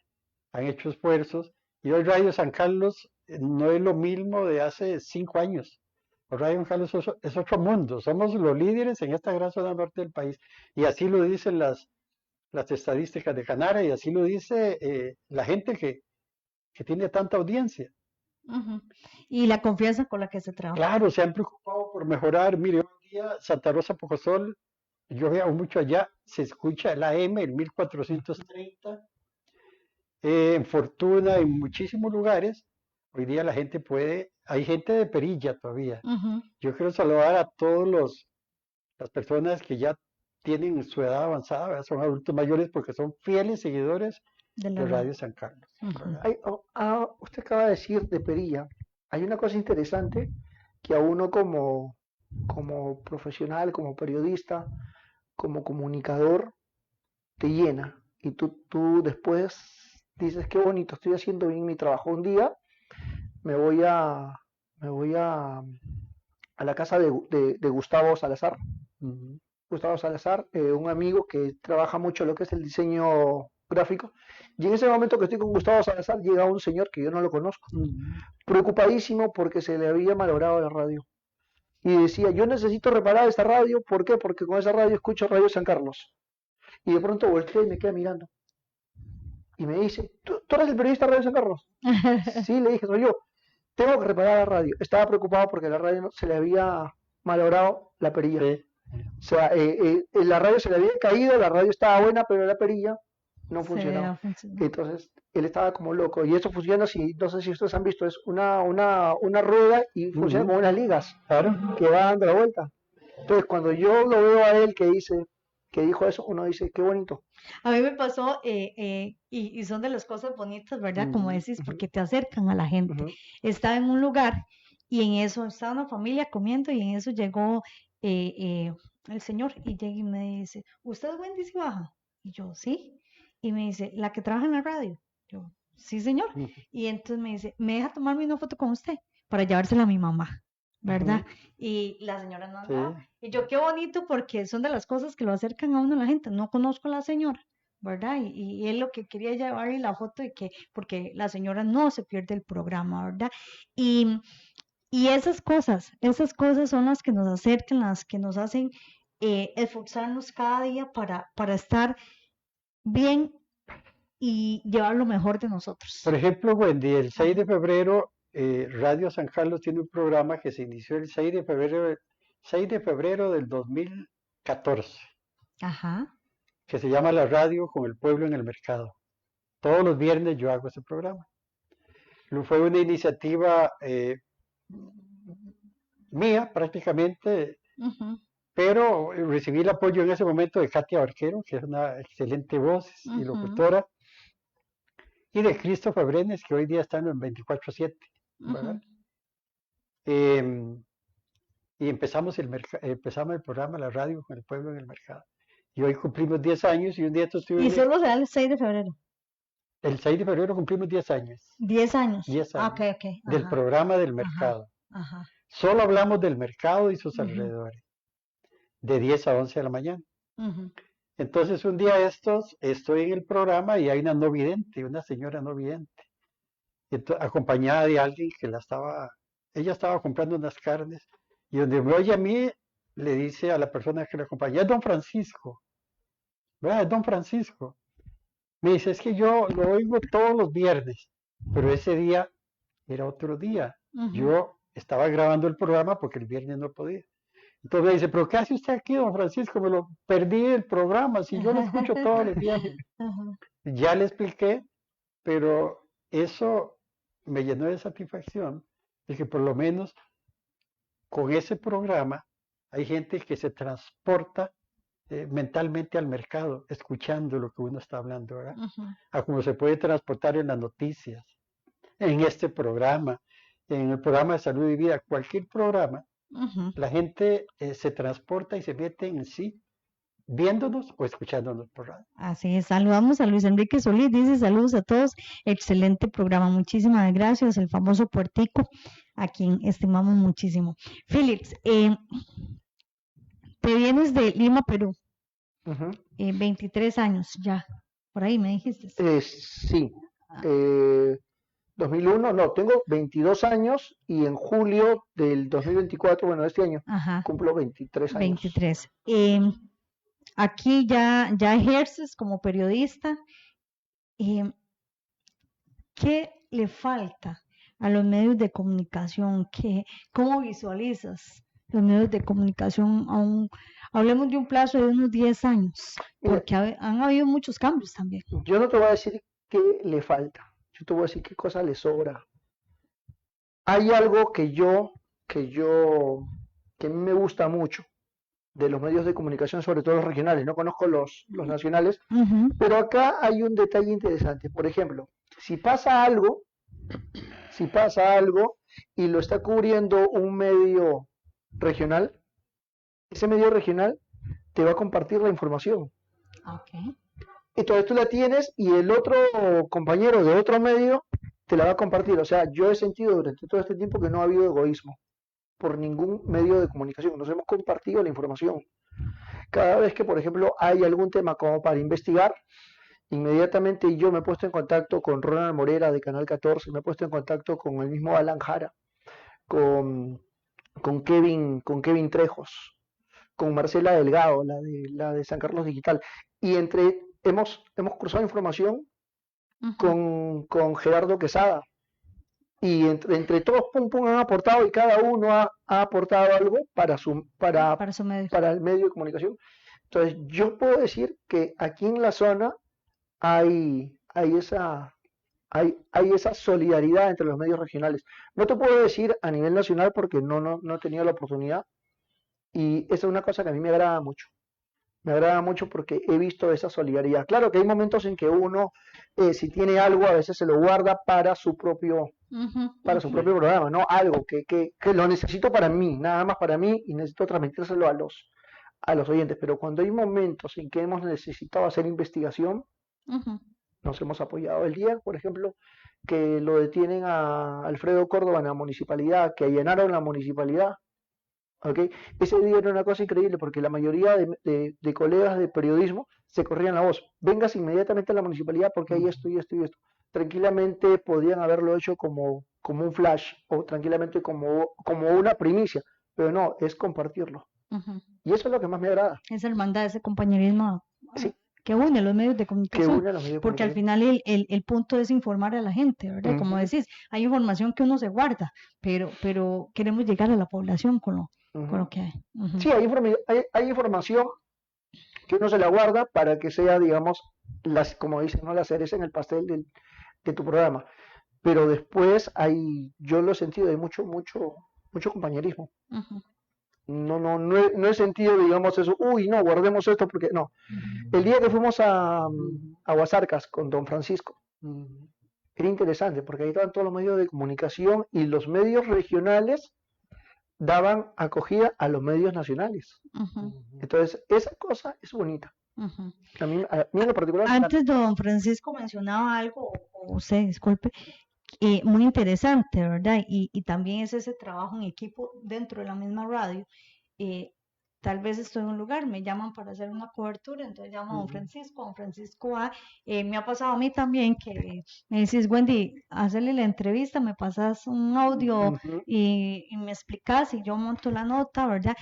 han hecho esfuerzos. Y hoy Radio San Carlos no es lo mismo de hace 5 años. Hoy Radio San Carlos es otro mundo. Somos los líderes en esta gran zona norte del país. Y así lo dicen las estadísticas de Canara y así lo dice la gente que tiene tanta audiencia. ujú. Y la confianza con la que se trabaja. Claro, se han preocupado por mejorar. Mire, hoy día Santa Rosa Pocosol, yo veo mucho allá, se escucha el AM, el 1430, en Fortuna, en muchísimos lugares. Hoy día la gente puede, hay gente de perilla todavía. Ujú, Yo quiero saludar a todas las personas que ya tienen su edad avanzada, ¿verdad? Son adultos mayores porque son fieles seguidores de la de radio. Radio San Carlos, Ujú. ¿verdad? Usted acaba de decir de perilla. Hay una cosa interesante que a uno como profesional, como periodista, como comunicador, te llena. Y tú después dices, qué bonito, estoy haciendo bien mi trabajo. Un día me voy a la casa de Gustavo Salazar. Ujú. Gustavo Salazar, un amigo que trabaja mucho lo que es el diseño gráfico. Y en ese momento que estoy con Gustavo Salazar, llega un señor que yo no lo conozco, Ujú. preocupadísimo porque se le había malogrado la radio. Y decía, yo necesito reparar esta radio, ¿por qué? Porque con esa radio escucho Radio San Carlos. Y de pronto volteé y me queda mirando. Y me dice, ¿tú eres el periodista de Radio San Carlos? Sí, le dije, soy yo. Tengo que reparar la radio. Estaba preocupado porque la radio se le había malogrado la perilla. Sí. O sea, la radio se le había caído, la radio estaba buena, pero la perilla no Se funcionaba. ha funcionado. Entonces, él estaba como loco. Y eso funciona, si, no sé si ustedes han visto, es una rueda y funciona Ujú. como unas ligas Claro. que va dando la vuelta. Entonces, cuando yo lo veo a él que dijo eso, uno dice, qué bonito. A mí me pasó, y son de las cosas bonitas, ¿verdad? Como Ujú. decís, porque te acercan a la gente. Ujú. Estaba en un lugar y en eso estaba una familia comiendo y en eso llegó el señor y llega y me dice, ¿usted es Wendy Cibaja? Y yo, sí. Y me dice, ¿la que trabaja en la radio? Yo, sí, señor. Ujú. Y entonces me dice, ¿me deja tomarme una foto con usted para llevársela a mi mamá? ¿Verdad? Ujú. Y la señora no Sí. andaba. Y yo, qué bonito, porque son de las cosas que lo acercan a uno a la gente. No conozco a la señora, ¿verdad? Y él lo que quería llevarle la foto de que, porque la señora no se pierde el programa, ¿verdad? Y, y esas cosas son las que nos acercan, las que nos hacen esforzarnos cada día para estar bien y llevar lo mejor de nosotros. Por ejemplo, Wendy, el 6 de febrero, Radio San Carlos tiene un programa que se inició el 6 de febrero del 2014, Ajá. que se llama La Radio con el Pueblo en el Mercado. Todos los viernes yo hago ese programa. Fue una iniciativa mía prácticamente, Ujú, pero recibí el apoyo en ese momento de Katia Barquero, que es una excelente voz y ujú, locutora, y de Christopher Brenes, que hoy día está en el 24/7, ¿verdad? ujú. Em, y empezamos el programa La Radio con el Pueblo en el Mercado. Y hoy cumplimos 10 años y un día Y solo se da el 6 de febrero. el 6 de febrero cumplimos 10 años. 10 años. 10 Ah, ok, años ok. del Ajá, programa del ajá, mercado. ajá. Solo hablamos del mercado y sus Ujú, alrededores, de 10 a 11 de la mañana. ujú. Entonces un día estos estoy en el programa y hay una no vidente, una señora no vidente, acompañada de alguien que ella estaba comprando unas carnes y donde me oye a mí, le dice a la persona que la acompaña, es don Francisco, ¿verdad? Es don Francisco. Me dice, es que yo lo oigo todos los viernes, pero ese día era otro día. Ujú. Yo estaba grabando el programa porque el viernes no podía. Entonces me dice, pero ¿qué hace usted aquí, don Francisco? Me lo perdí el programa, si yo lo escucho todos los viernes. Ajá. Ya le expliqué, pero eso me llenó de satisfacción, de que por lo menos con ese programa hay gente que se transporta mentalmente al mercado, escuchando lo que uno está hablando, ¿verdad? Ujú. A cómo se puede transportar en las noticias, en este programa, en el programa de salud y vida, cualquier programa, Ujú. la gente se transporta y se mete en sí, viéndonos o escuchándonos por radio. Así es, saludamos a Luis Enrique Solís, dice saludos a todos, excelente programa, muchísimas gracias, el famoso Puertico, a quien estimamos muchísimo. Philips, te vienes de Lima, Perú, Ujú. 23 años ya, por ahí me dijiste. Sí, Ah, 2001, no, tengo 22 años y en julio del 2024, bueno, este año, Ajá, cumplo 23 años. 23. Aquí ya ejerces como periodista. em, ¿Qué le falta a los medios de comunicación? ¿Cómo visualizas los medios de comunicación hablemos de un plazo de unos 10 años? Mira, Porque han habido muchos cambios también. yo no te voy a decir qué le falta, yo te voy a decir qué cosa le sobra. Hay algo que a mí me gusta mucho de los medios de comunicación, sobre todo los regionales, no conozco los nacionales, Ujú. pero acá hay un detalle interesante. Por ejemplo, si pasa algo y lo está cubriendo un medio regional, ese medio regional te va a compartir la información. Ok. Entonces tú la tienes y el otro compañero de otro medio te la va a compartir. O sea, yo he sentido durante todo este tiempo que no ha habido egoísmo por ningún medio de comunicación. Nos hemos compartido la información. Cada vez que, por ejemplo, hay algún tema como para investigar, inmediatamente yo me he puesto en contacto con Ronald Morera de Canal 14, me he puesto en contacto con el mismo Alan Jara, con, con Kevin Trejos, con Marcela Delgado, la de San Carlos Digital. Y hemos cruzado información Ujú. con Gerardo Quesada. Y entre todos, pum, pum, han aportado y cada uno ha aportado algo Para su medio. para el medio de comunicación. Entonces, yo puedo decir que aquí en la zona hay, hay esa, hay esa solidaridad entre los medios regionales. No te puedo decir a nivel nacional porque no he tenido la oportunidad y esa es una cosa que a mí me agrada mucho. Me agrada mucho porque he visto esa solidaridad. Claro que hay momentos en que uno, si tiene algo, a veces se lo guarda Ujú, para su ujú. propio programa, ¿no? Algo que lo necesito para mí, nada más para mí, y necesito transmitírselo a los oyentes. Pero cuando hay momentos en que hemos necesitado hacer investigación, Ujú. nos hemos apoyado. El día, por ejemplo, que lo detienen a Alfredo Córdoba en la municipalidad, que allanaron la municipalidad, ¿ok? Ese día era una cosa increíble porque la mayoría de colegas de periodismo se corrían la voz. Vengas inmediatamente a la municipalidad porque hay esto y esto y esto. Tranquilamente podían haberlo hecho como un flash o tranquilamente como una primicia, pero no, es compartirlo. Ujú. Y eso es lo que más me agrada, Esa hermandad, ese compañerismo sí, que une los medios de que comunicación, une a los medios de porque al comunicación. final el punto es informar a la gente, ¿verdad? Como Ujú, decís, hay información que uno se guarda, pero queremos llegar a la población con lo ujú. que hay. Ujú, Sí, hay información que uno se la guarda para que sea, digamos, como dicen, ¿no? La cereza en el pastel de tu programa. Pero después yo lo he sentido, hay mucho compañerismo. ujú, No he sentido, digamos, eso, uy, no, guardemos esto porque no. ujú, El día que fuimos a Guasarcas con don Francisco, era interesante porque ahí estaban todos los medios de comunicación y los medios regionales daban acogida a los medios nacionales. ujú, Entonces, esa cosa es bonita. ujú. A mí en lo particular me encanta. Antes don Francisco mencionaba algo, o usted, disculpe, muy interesante, ¿verdad? Y también es ese trabajo en equipo dentro de la misma radio. eh, Tal vez estoy en un lugar, me llaman para hacer una cobertura, entonces llamo a don Francisco va, me ha pasado a mí también que me decís, Wendy, hazle la entrevista, me pasas un audio Ujú. y me explicas y yo monto la nota, ¿verdad?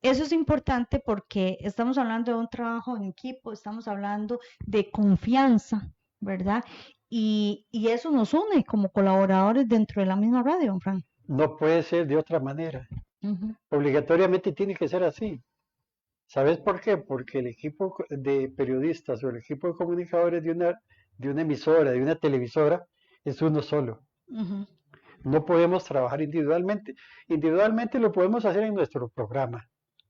Eso es importante porque estamos hablando de un trabajo en equipo, estamos hablando de confianza, ¿verdad? Y eso nos une como colaboradores dentro de la misma radio, don Frank. No puede ser de otra manera. Ujú, Obligatoriamente tiene que ser así. ¿Sabes por qué? Porque el equipo de periodistas o el equipo de comunicadores de una emisora, de una televisora, es uno solo. ujú, No podemos trabajar individualmente. Individualmente lo podemos hacer en nuestro programa,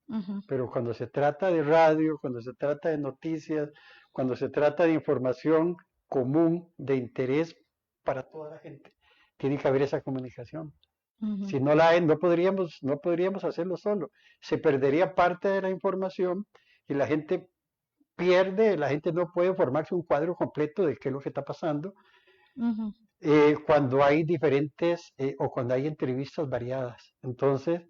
Ujú. pero cuando se trata de radio, cuando se trata de noticias, cuando se trata de información común, de interés para toda la gente, tiene que haber esa comunicación. Ujú. Si no la hay, no podríamos hacerlo solo. Se perdería parte de la información y la gente no puede formarse un cuadro completo de qué es lo que está pasando Ujú. cuando hay diferentes o cuando hay entrevistas variadas. Entonces,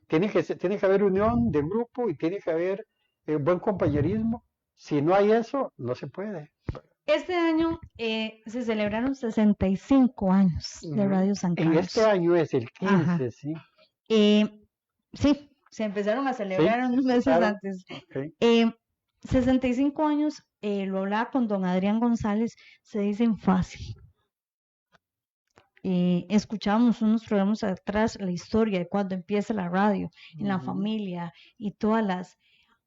tiene que haber unión de grupo y tiene que haber buen compañerismo. Si no hay eso, no se puede. Este año se celebraron 65 años de Ujú. Radio San En este Carlos. año es el Ajá. 15, ¿sí? Eh, sí, se empezaron a Sí, celebrar se unos meses empezaron. antes. Ok. 65 años, lo hablaba con don Adrián González, se dicen fácil. Escuchábamos unos programas atrás la historia de cuando empieza la radio, en la Ujú. familia y todas las,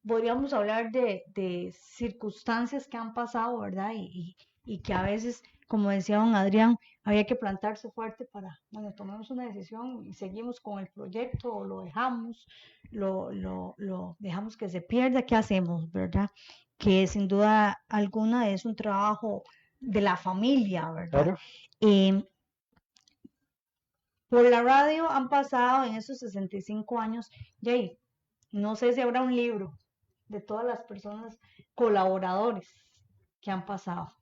podríamos hablar de circunstancias que han pasado, ¿verdad? Y que a veces, como decía don Adrián, había que plantarse fuerte para, bueno, tomamos una decisión y seguimos con el proyecto o lo dejamos, lo dejamos que se pierda, ¿qué hacemos, verdad? Que sin duda alguna es un trabajo de la familia, ¿verdad? Claro. Eh, por la radio han pasado en esos 65 años, Jay, no sé si habrá un libro de todas las personas colaboradores que han pasado.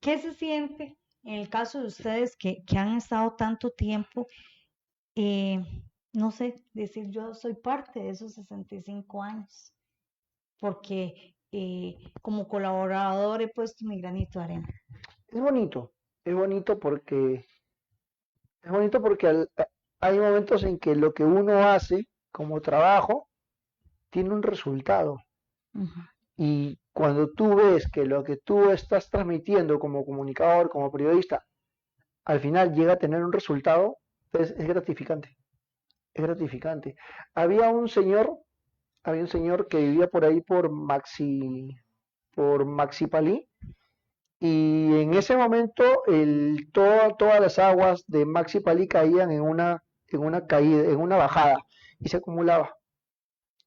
¿Qué se siente en el caso de ustedes que han estado tanto tiempo? eh, no sé, decir yo soy parte de esos 65 años, porque como colaborador he puesto mi granito de arena. Es bonito, es bonito porque, es bonito porque hay momentos en que lo que uno hace como trabajo tiene un resultado. Ujú. Y cuando tú ves que lo que tú estás transmitiendo como comunicador, como periodista, al final llega a tener un resultado, pues es gratificante. Es gratificante. Había un señor, había un señor que vivía por ahí por Maxi Palí, y en ese momento todas las aguas de Maxi Palí caían en una caída, en una bajada, y se acumulaba.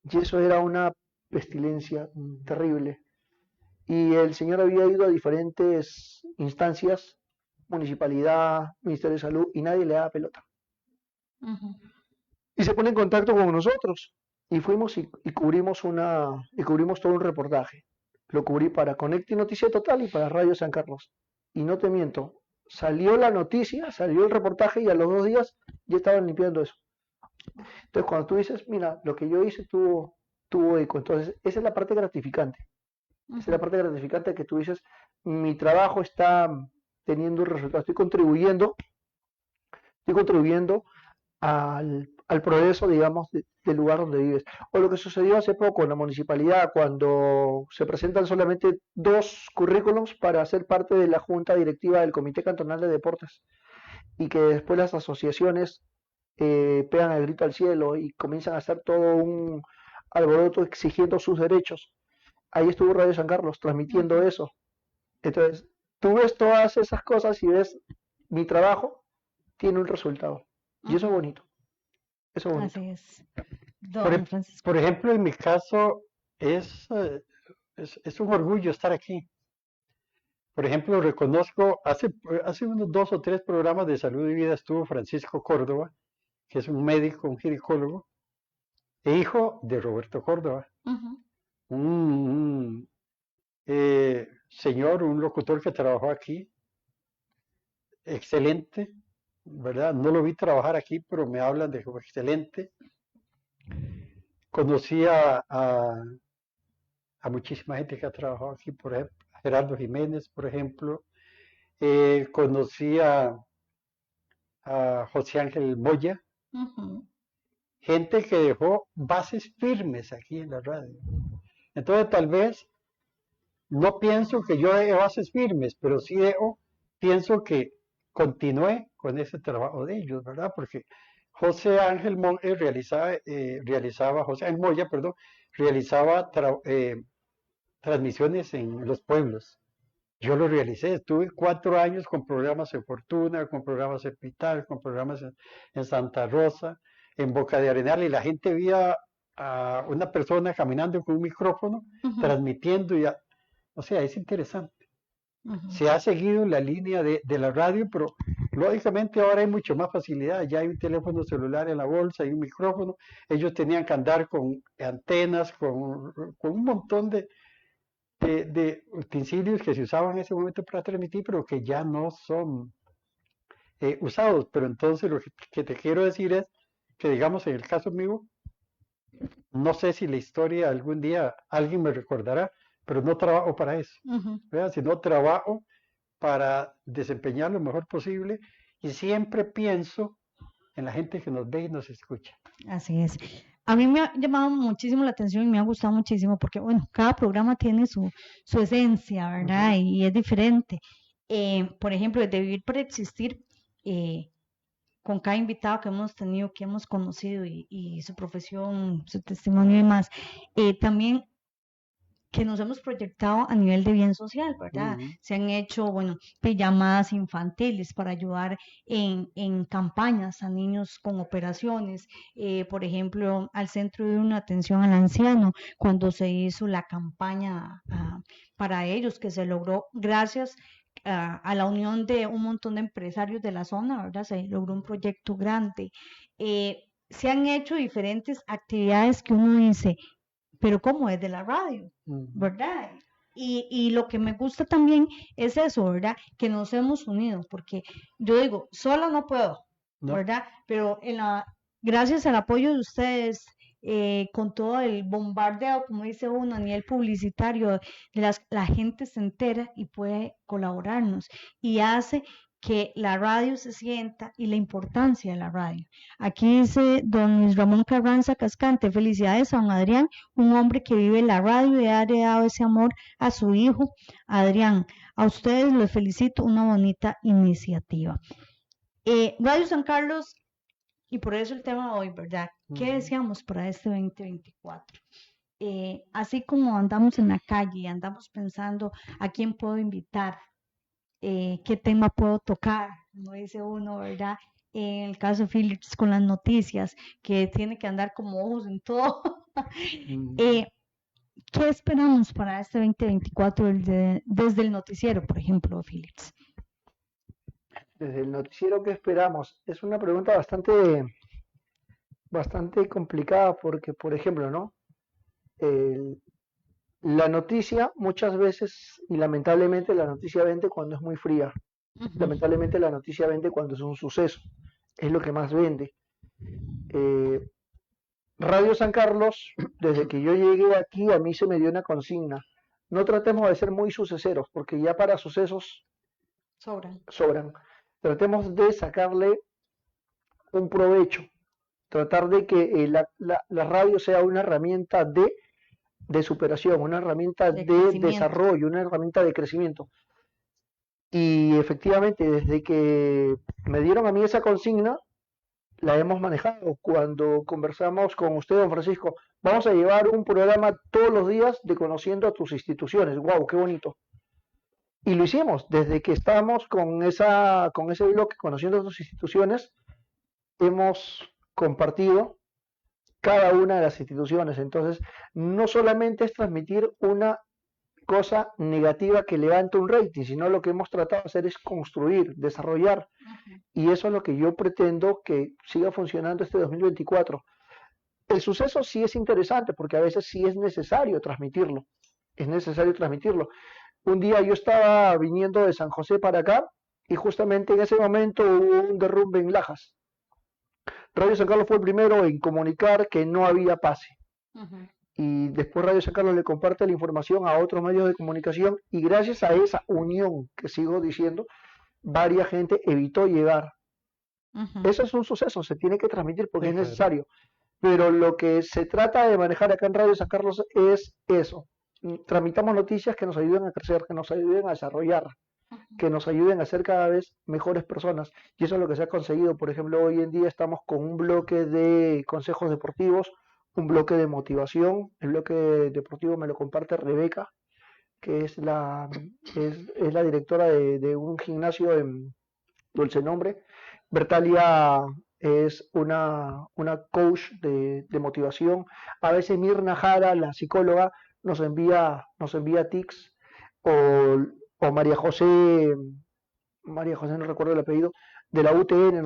Y eso era una pestilencia terrible. Y el señor había ido a diferentes instancias, municipalidad, Ministerio de Salud, y nadie le daba pelota. Ujú. Y se pone en contacto con nosotros. Y fuimos y cubrimos todo un reportaje. Lo cubrí para Conecti Noticia Total y para Radio San Carlos. Y no te miento, salió la noticia, salió el reportaje y a los 2 días ya estaban limpiando eso. Entonces cuando tú dices, mira, lo que yo hice tuvo eco. Entonces esa es la parte gratificante. Esa es la Ujú. parte gratificante que tú dices, mi trabajo está teniendo un resultado, estoy contribuyendo al progreso, digamos, del lugar donde vives. O lo que sucedió hace poco en la municipalidad, cuando se presentan solamente 2 currículums para ser parte de la junta directiva del Comité Cantonal de Deportes, y que después las asociaciones pegan el grito al cielo y comienzan a hacer todo un alboroto exigiendo sus derechos. Ahí estuvo Radio San Carlos transmitiendo Ujú. eso. Entonces, tú ves todas esas cosas y ves mi trabajo tiene un resultado. Y eso es Ujú. bonito, eso es bonito. Así es. Por, Don e- Francisco. por ejemplo, en mi caso, es, eh, es un orgullo estar aquí. Por ejemplo, reconozco, hace unos 2 o 3 programas de salud y vida estuvo Francisco Córdoba, que es un médico, un ginecólogo, e hijo de Roberto Córdoba, Ujú. un señor, un locutor que trabajó aquí, excelente, ¿verdad? No lo vi trabajar aquí, pero me hablan de que fue excelente. Conocí a muchísima gente que ha trabajado aquí, por ejemplo, a Gerardo Jiménez, por ejemplo. Conocí a José Ángel Moya, Ujú. gente que dejó bases firmes aquí en la radio. Entonces, tal vez no pienso que yo deje bases firmes, pero sí pienso que continué con ese trabajo de ellos, ¿verdad? Porque José Ángel José Ángel Moya, perdón, realizaba transmisiones en los pueblos. Yo lo realicé, estuve 4 años con programas en Fortuna, con programas en Pital, con programas en Santa Rosa, en Boca de Arenal, y la gente veía a una persona caminando con un micrófono, transmitiendo, o sea, es interesante. Se ha seguido la línea de la radio, pero lógicamente ahora hay mucho más facilidad. Ya hay un teléfono celular en la bolsa, hay un micrófono. Ellos tenían que andar con antenas, con un montón de utensilios que se usaban en ese momento para transmitir, pero que ya no son usados. Pero entonces lo que te quiero decir es que, digamos, en el caso mío, no sé si la historia algún día alguien me recordará, pero no trabajo para eso, ¿verdad? Sino trabajo para desempeñar lo mejor posible y siempre pienso en la gente que nos ve y nos escucha. Así es. A mí me ha llamado muchísimo la atención y me ha gustado muchísimo porque, bueno, cada programa tiene su esencia, ¿verdad? Y es diferente. Por ejemplo, de Vivir para Existir, con cada invitado que hemos tenido, que hemos conocido y su profesión, su testimonio y más, también que nos hemos proyectado a nivel de bien social, ¿verdad? Se han hecho, bueno, llamadas infantiles para ayudar en campañas a niños con operaciones, por ejemplo, al Centro de una Atención al Anciano, cuando se hizo la campaña para ellos, que se logró gracias a la unión de un montón de empresarios de la zona, ¿verdad? Se logró un proyecto grande. Se han hecho diferentes actividades que uno dice, pero como es de la radio, ¿verdad? Y lo que me gusta también es eso, ¿verdad? Que nos hemos unido, porque yo digo, sola no puedo, ¿verdad? Pero gracias al apoyo de ustedes, con todo el bombardeo, como dice uno, a nivel publicitario, la gente se entera y puede colaborarnos y hace que la radio se sienta y la importancia de la radio. Aquí dice don Luis Ramón Carranza Cascante, felicidades a don Adrián, un hombre que vive la radio y ha heredado ese amor a su hijo Adrián. A ustedes los felicito, una bonita iniciativa. Radio San Carlos, y por eso el tema de hoy, ¿verdad? ¿Qué deseamos para este 2024? Así como andamos en la calle y andamos pensando a quién puedo invitar, qué tema puedo tocar, como dice uno, ¿verdad? En el caso de Philips con las noticias, que tiene que andar como ojos en todo. ¿Qué esperamos para este 2024 desde el noticiero, por ejemplo, Philips? Desde el noticiero, ¿qué esperamos? Es una pregunta bastante complicada porque, por ejemplo, ¿no? La noticia muchas veces, y lamentablemente la noticia vende cuando es muy fría. Lamentablemente la noticia vende cuando es un suceso. Es lo que más vende. Radio San Carlos, desde que yo llegué aquí, a mí se me dio una consigna. No tratemos de ser muy suceseros, porque ya para sucesos sobran. Tratemos de sacarle un provecho. Tratar de que la radio sea una herramienta de superación, una herramienta de desarrollo, una herramienta de crecimiento. Y efectivamente, desde que me dieron a mí esa consigna, la hemos manejado. Cuando conversamos con usted, don Francisco, vamos a llevar un programa todos los días de conociendo a tus instituciones. ¡Wow! ¡Qué bonito! Y lo hicimos. Desde que estábamos con ese bloque, conociendo a tus instituciones, hemos compartido cada una de las instituciones. Entonces, no solamente es transmitir una cosa negativa que levanta un rating, sino lo que hemos tratado de hacer es construir, desarrollar, y eso es lo que yo pretendo que siga funcionando este 2024. El suceso sí es interesante porque a veces sí es necesario transmitirlo, Un día yo estaba viniendo de San José para acá y justamente en ese momento hubo un derrumbe en Lajas. Radio San Carlos fue el primero en comunicar que no había pase. Y después Radio San Carlos le comparte la información a otros medios de comunicación y gracias a esa unión que sigo diciendo, varias gente evitó llegar. Eso es un suceso, se tiene que transmitir porque es necesario. Pero lo que se trata de manejar acá en Radio San Carlos es eso. Tramitamos noticias que nos ayuden a crecer, que nos ayuden a desarrollar, que nos ayuden a ser cada vez mejores personas. Y eso es lo que se ha conseguido. Por ejemplo, hoy en día estamos con un bloque de consejos deportivos, un bloque de motivación. El bloque deportivo me lo comparte Rebeca, que es la directora de un gimnasio en Dulce Nombre. Bertalia es una coach de motivación. A veces Mirna Jara, la psicóloga, nos envía tics, o María José, no recuerdo el apellido, de la UTN,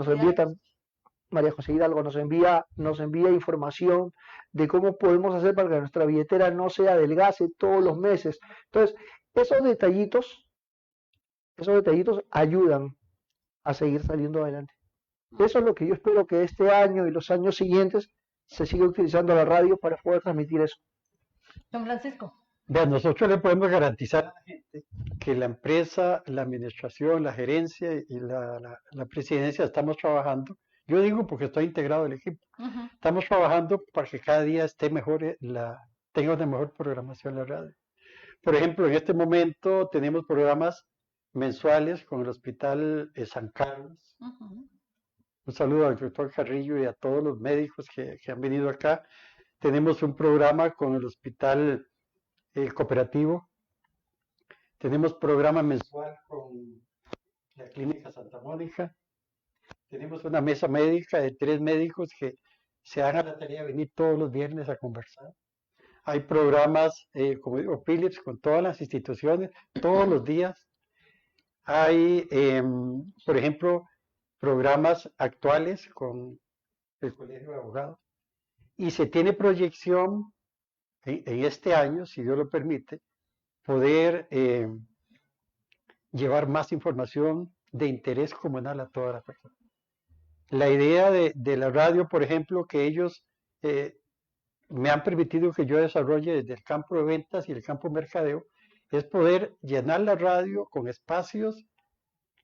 María José Hidalgo nos envía información de cómo podemos hacer para que nuestra billetera no se adelgace todos los meses. Entonces, esos detallitos, esos detallitos ayudan a seguir saliendo adelante. Eso es lo que yo espero que este año y los años siguientes se siga utilizando la radio para poder transmitir eso. Don Francisco. Vean, nosotros le podemos garantizar a la gente que la empresa, la administración, la gerencia y la presidencia estamos trabajando. Yo digo porque estoy integrado al equipo. Estamos trabajando para que cada día esté mejor, tenga una mejor programación la radio. Por ejemplo, en este momento tenemos programas mensuales con el Hospital San Carlos. Un saludo al doctor Carrillo y a todos los médicos que han venido acá. Tenemos un programa con el Hospital Cooperativo. Tenemos programa mensual con la Clínica Santa Mónica. Tenemos una mesa médica de 3 médicos que se dan a la tarea de venir todos los viernes a conversar. Hay programas, como digo, Philips, con todas las instituciones, todos los días. Hay, por ejemplo, programas actuales con el Colegio de Abogados. Y se tiene proyección en este año, si Dios lo permite, poder llevar más información de interés comunal a todas las personas. La idea de la radio, por ejemplo, que ellos me han permitido que yo desarrolle desde el campo de ventas y el campo de mercadeo, es poder llenar la radio con espacios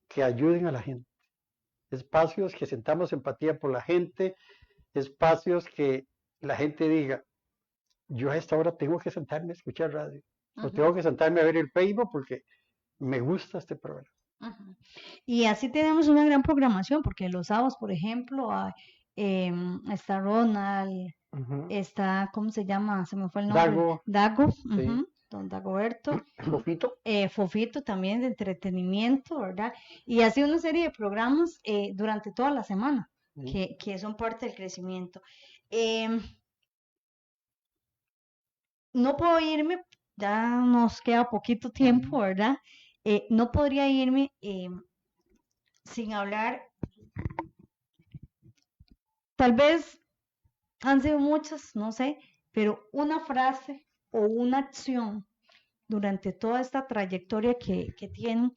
que ayuden a la gente, espacios que sentamos empatía por la gente, espacios que la gente diga, yo a esta hora tengo que sentarme a escuchar radio, o tengo que sentarme a ver el Facebook porque me gusta este programa. Y así tenemos una gran programación, porque los sábados, por ejemplo, está Ronald, está, ¿cómo se llama? Se me fue el nombre. Dago, sí. Don Dagoberto. Fofito. Fofito también de entretenimiento, ¿verdad? Y así una serie de programas durante toda la semana, que son parte del crecimiento. No puedo irme, ya nos queda poquito tiempo, ¿verdad? No podría irme sin hablar, tal vez han sido muchas, no sé, pero una frase o una acción durante toda esta trayectoria que tienen,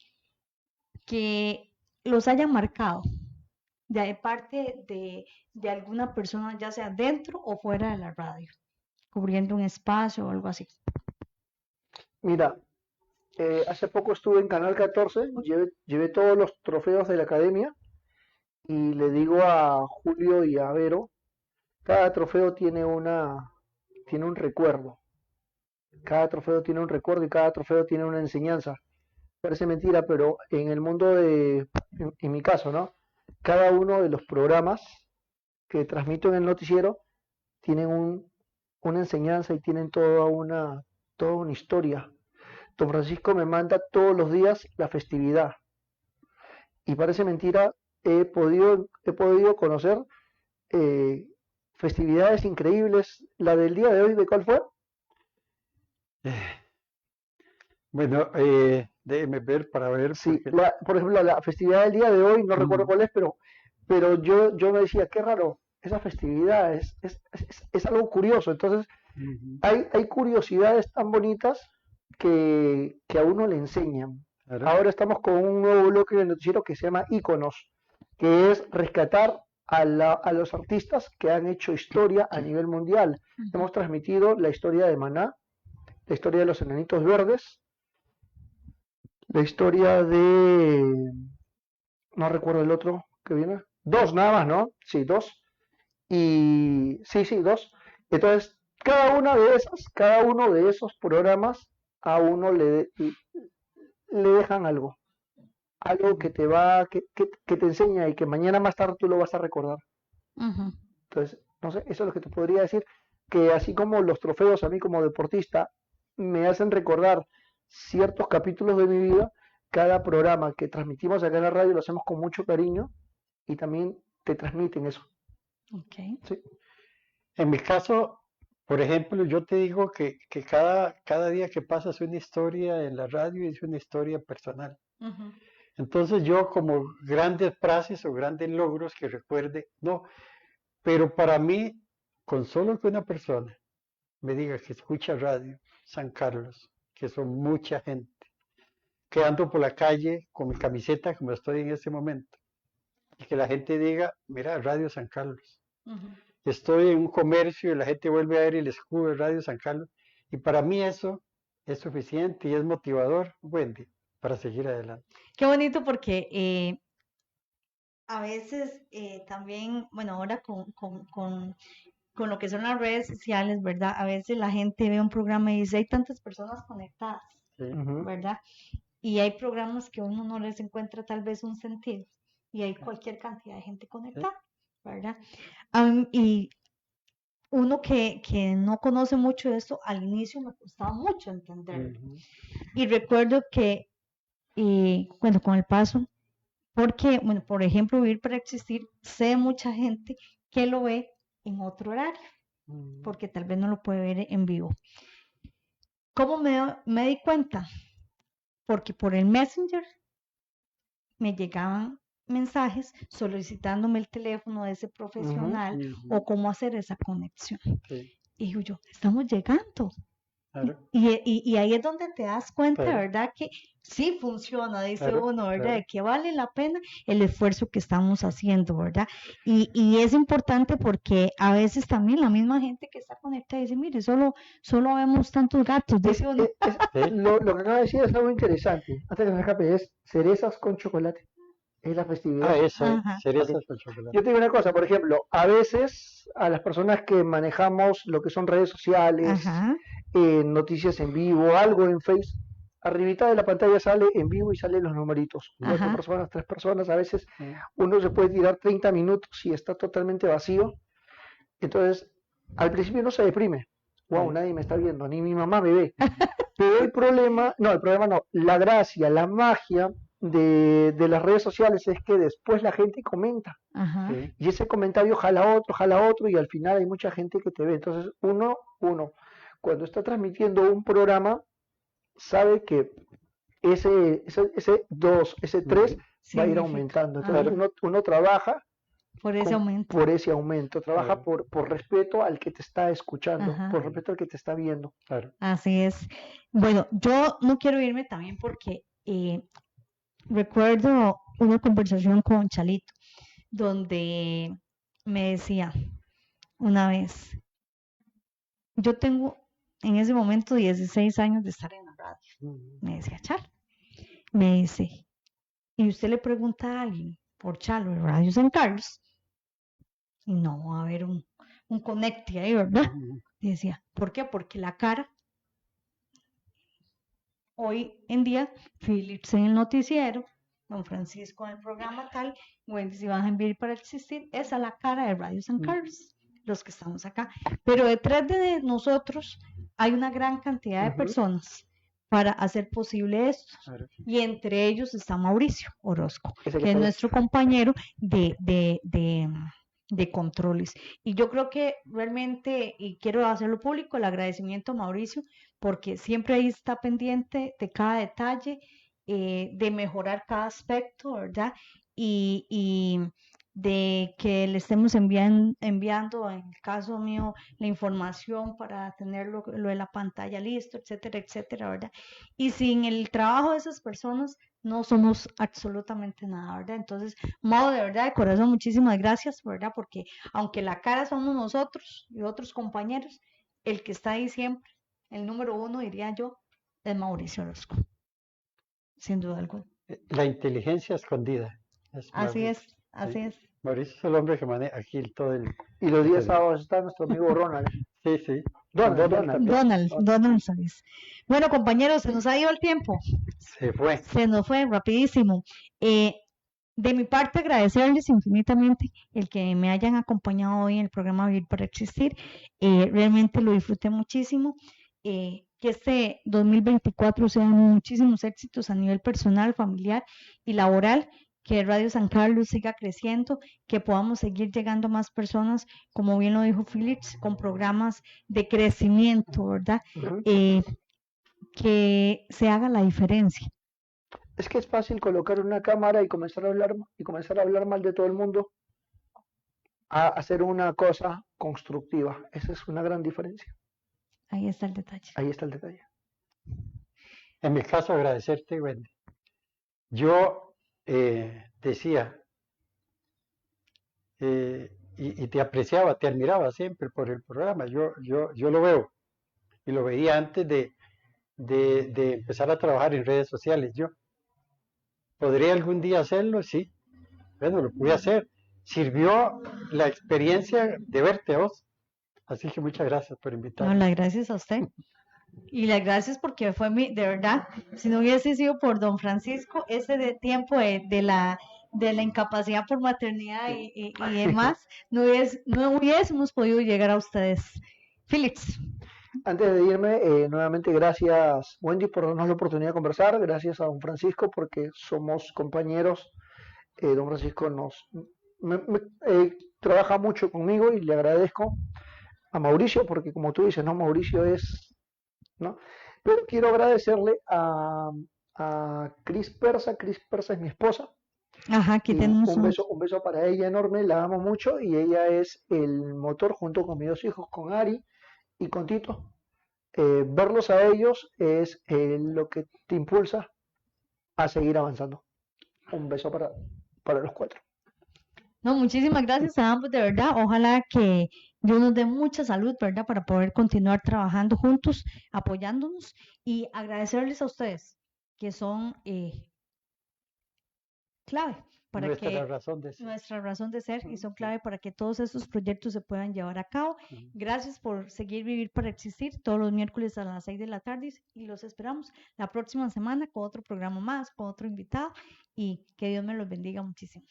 que los haya marcado de parte de alguna persona, ya sea dentro o fuera de la radio, cubriendo un espacio o algo así. Mira, hace poco estuve en Canal 14, llevé todos los trofeos de la academia y le digo a Julio y a Vero, cada trofeo tiene un recuerdo. Cada trofeo tiene un recuerdo y cada trofeo tiene una enseñanza. Parece mentira, pero en el mundo en mi caso, ¿no? Cada uno de los programas que transmito en el noticiero tienen una enseñanza y tienen toda una historia. Don Francisco me manda todos los días la festividad. Y parece mentira, he podido conocer festividades increíbles. La del día de hoy, ¿de cuál fue? Bueno, déjeme ver para ver. Sí, por ejemplo, la festividad del día de hoy, no recuerdo cuál es, pero yo me decía, qué raro, esa festividad es algo curioso. Entonces, hay curiosidades tan bonitas que a uno le enseñan. Ahora estamos con un nuevo bloque del noticiero que se llama Íconos, que es rescatar a los artistas que han hecho historia a nivel mundial. Hemos transmitido la historia de Maná, la historia de los Enanitos Verdes, la historia de... no recuerdo el otro que viene. 2 nada más, ¿no? Sí, 2. Y... sí, 2. Entonces, cada uno de esos programas a uno le dejan algo que te enseña y que mañana más tarde tú lo vas a recordar. Entonces, no sé, eso es lo que te podría decir, que así como los trofeos a mí como deportista me hacen recordar ciertos capítulos de mi vida, cada programa que transmitimos acá en la radio lo hacemos con mucho cariño y también te transmiten eso. Okay. Sí. En mi caso, por ejemplo, yo te digo que cada día que pasa es una historia en la radio y es una historia personal. Ujú. Entonces yo como grandes frases o grandes logros que recuerde, no, pero para mí, con solo que una persona me diga que escucha radio San Carlos, que son mucha gente, que ando por la calle con mi camiseta como estoy en este momento, y que la gente diga, mira, Radio San Carlos. Ujú. Estoy en un comercio y la gente vuelve a ver el escudo de Radio San Carlos, y para mí eso es suficiente y es motivador, Wendy, para seguir adelante. Qué bonito porque a veces también, bueno, ahora con lo que son las redes sociales, ¿verdad? A veces la gente ve un programa y dice, hay tantas personas conectadas, Sí. Ujú. ¿verdad? Y hay programas que uno no les encuentra tal vez un sentido y hay cualquier cantidad de gente conectada, ¿verdad? Y uno que no conoce mucho de esto, al inicio me costaba mucho entenderlo. Ujú. Y recuerdo que, bueno, con el paso, porque, bueno, por ejemplo, Vivir para Existir, sé de mucha gente que lo ve en otro horario, porque tal vez no lo puede ver en vivo. ¿Cómo me di cuenta? Porque por el Messenger me llegaban mensajes solicitándome el teléfono de ese profesional Ujú. o cómo hacer esa conexión. Sí, Y digo yo, estamos llegando. claro, Y ahí es donde te das cuenta, claro, ¿verdad? Que sí funciona, dice claro, uno, ¿verdad? claro. De que vale la pena el esfuerzo que estamos haciendo, ¿verdad? Y es importante porque a veces también la misma gente que está conectada dice, mire, solo vemos tantos gatos, dice uno. Sí. Lo que acaba de decir es algo interesante. Antes que se me escape, es cerezas con chocolate. Es la festividad. Eso, Ajá. cerezas con chocolate. Yo te digo una cosa, por ejemplo, a veces a las personas que manejamos lo que son redes sociales, Ajá, noticias en vivo, algo en Face, arribita de la pantalla sale en vivo y salen los numeritos. 4 ajá. personas, 3 personas, a veces Mm. uno se puede tirar 30 minutos y está totalmente vacío. Entonces, al principio no se deprime. Wow, Sí. nadie me está viendo, ni mi mamá me ve. Pero el problema no, la gracia, la magia de las redes sociales es que después la gente comenta. Ajá. Sí. Y ese comentario jala otro, y al final hay mucha gente que te ve. Entonces, uno, cuando está transmitiendo un programa, sabe que ese 2, ese 3 va a ir Significa. aumentando. Entonces, Ajá. uno trabaja Por ese aumento. por ese aumento, trabaja Claro. por respeto al que te está escuchando, Ajá. por respeto al que te está viendo. Claro. Así es. Bueno, yo no quiero irme también porque recuerdo una conversación con Chalito donde me decía una vez, yo tengo en ese momento 16 años de estar en la radio, me decía Chal, me dice, y usted le pregunta a alguien por Chalo de Radio San Carlos, y no va a haber un conecte ahí, ¿verdad? Ujú. Y decía, ¿por qué? Porque la cara, hoy en día, Philips en el noticiero, don Francisco en el programa tal, Wendy si van a Vivir para Existir, esa es la cara de Radio San Carlos, los que estamos acá. Pero detrás de nosotros hay una gran cantidad de Ujú. personas para hacer posible esto. Claro. Y entre ellos está Mauricio Orozco, Ese que es está- nuestro compañero de controles. Y yo creo que realmente, y quiero hacerlo público, el agradecimiento a Mauricio, porque siempre ahí está pendiente de cada detalle, de mejorar cada aspecto, ¿verdad? Y de que le estemos enviando, en el caso mío, la información para tener lo de la pantalla listo, etcétera, etcétera, ¿verdad? Y sin el trabajo de esas personas no somos absolutamente nada, ¿verdad? Entonces, Mau, de verdad, de corazón, muchísimas gracias, ¿verdad? Porque aunque la cara somos nosotros y otros compañeros, el que está ahí siempre, el número uno, diría yo, es Mauricio Orozco, sin duda alguna. La inteligencia escondida. Es Así Mauricio. es, así Sí. es. Mauricio es el hombre que maneja aquí todo el... Y los días Sí. sábados está nuestro amigo Ronald. Sí, sí. Donald también. Donald Solís. Bueno, compañeros, se nos ha ido el tiempo. Se fue. Se nos fue rapidísimo. De mi parte, agradecerles infinitamente el que me hayan acompañado hoy en el programa Vivir para Existir. Realmente lo disfruté muchísimo. Que este 2024 sean muchísimos éxitos a nivel personal, familiar y laboral. que Radio San Carlos siga creciendo, que podamos seguir llegando a más personas, como bien lo dijo Félix, con programas de crecimiento, ¿verdad? Que se haga la diferencia. Es que es fácil colocar una cámara y comenzar a hablar mal de todo el mundo, a hacer una cosa constructiva. Esa es una gran diferencia. Ahí está el detalle. Ahí está el detalle. En mi caso, agradecerte, Wendy. Yo decía, y te apreciaba, te admiraba siempre por el programa. Yo lo veo, y lo veía antes de empezar a trabajar en redes sociales. Yo podría algún día hacerlo, sí. Bueno, lo pude hacer. Sirvió la experiencia de verte a vos. Así que muchas gracias por invitarme. No, las gracias a usted. Y las gracias porque fue de verdad, si no hubiese sido por don Francisco, ese de tiempo de la incapacidad por maternidad y demás, no hubiésemos podido llegar a ustedes. Félix. Antes de irme, nuevamente gracias Wendy por darnos la oportunidad de conversar, gracias a don Francisco porque somos compañeros. Don Francisco trabaja mucho conmigo y le agradezco a Mauricio porque como tú dices, no, Mauricio es, ¿no? Pero quiero agradecerle a Cris Persa. Cris Persa es mi esposa. Ajá, aquí tenemos un beso para ella enorme, la amo mucho y ella es el motor junto con mis dos hijos, con Ari y con Tito. Verlos a ellos es lo que te impulsa a seguir avanzando. Un beso para los cuatro. No, muchísimas gracias a ambos, de verdad. Ojalá que Dios nos dé mucha salud, ¿verdad? Para poder continuar trabajando juntos, apoyándonos y agradecerles a ustedes, que son clave para nuestra razón de ser. Nuestra razón de ser y son clave para que todos estos proyectos se puedan llevar a cabo. Gracias por seguir Vivir para Existir todos los miércoles a las 6 de la tarde y los esperamos la próxima semana con otro programa más, con otro invitado y que Dios me los bendiga muchísimo.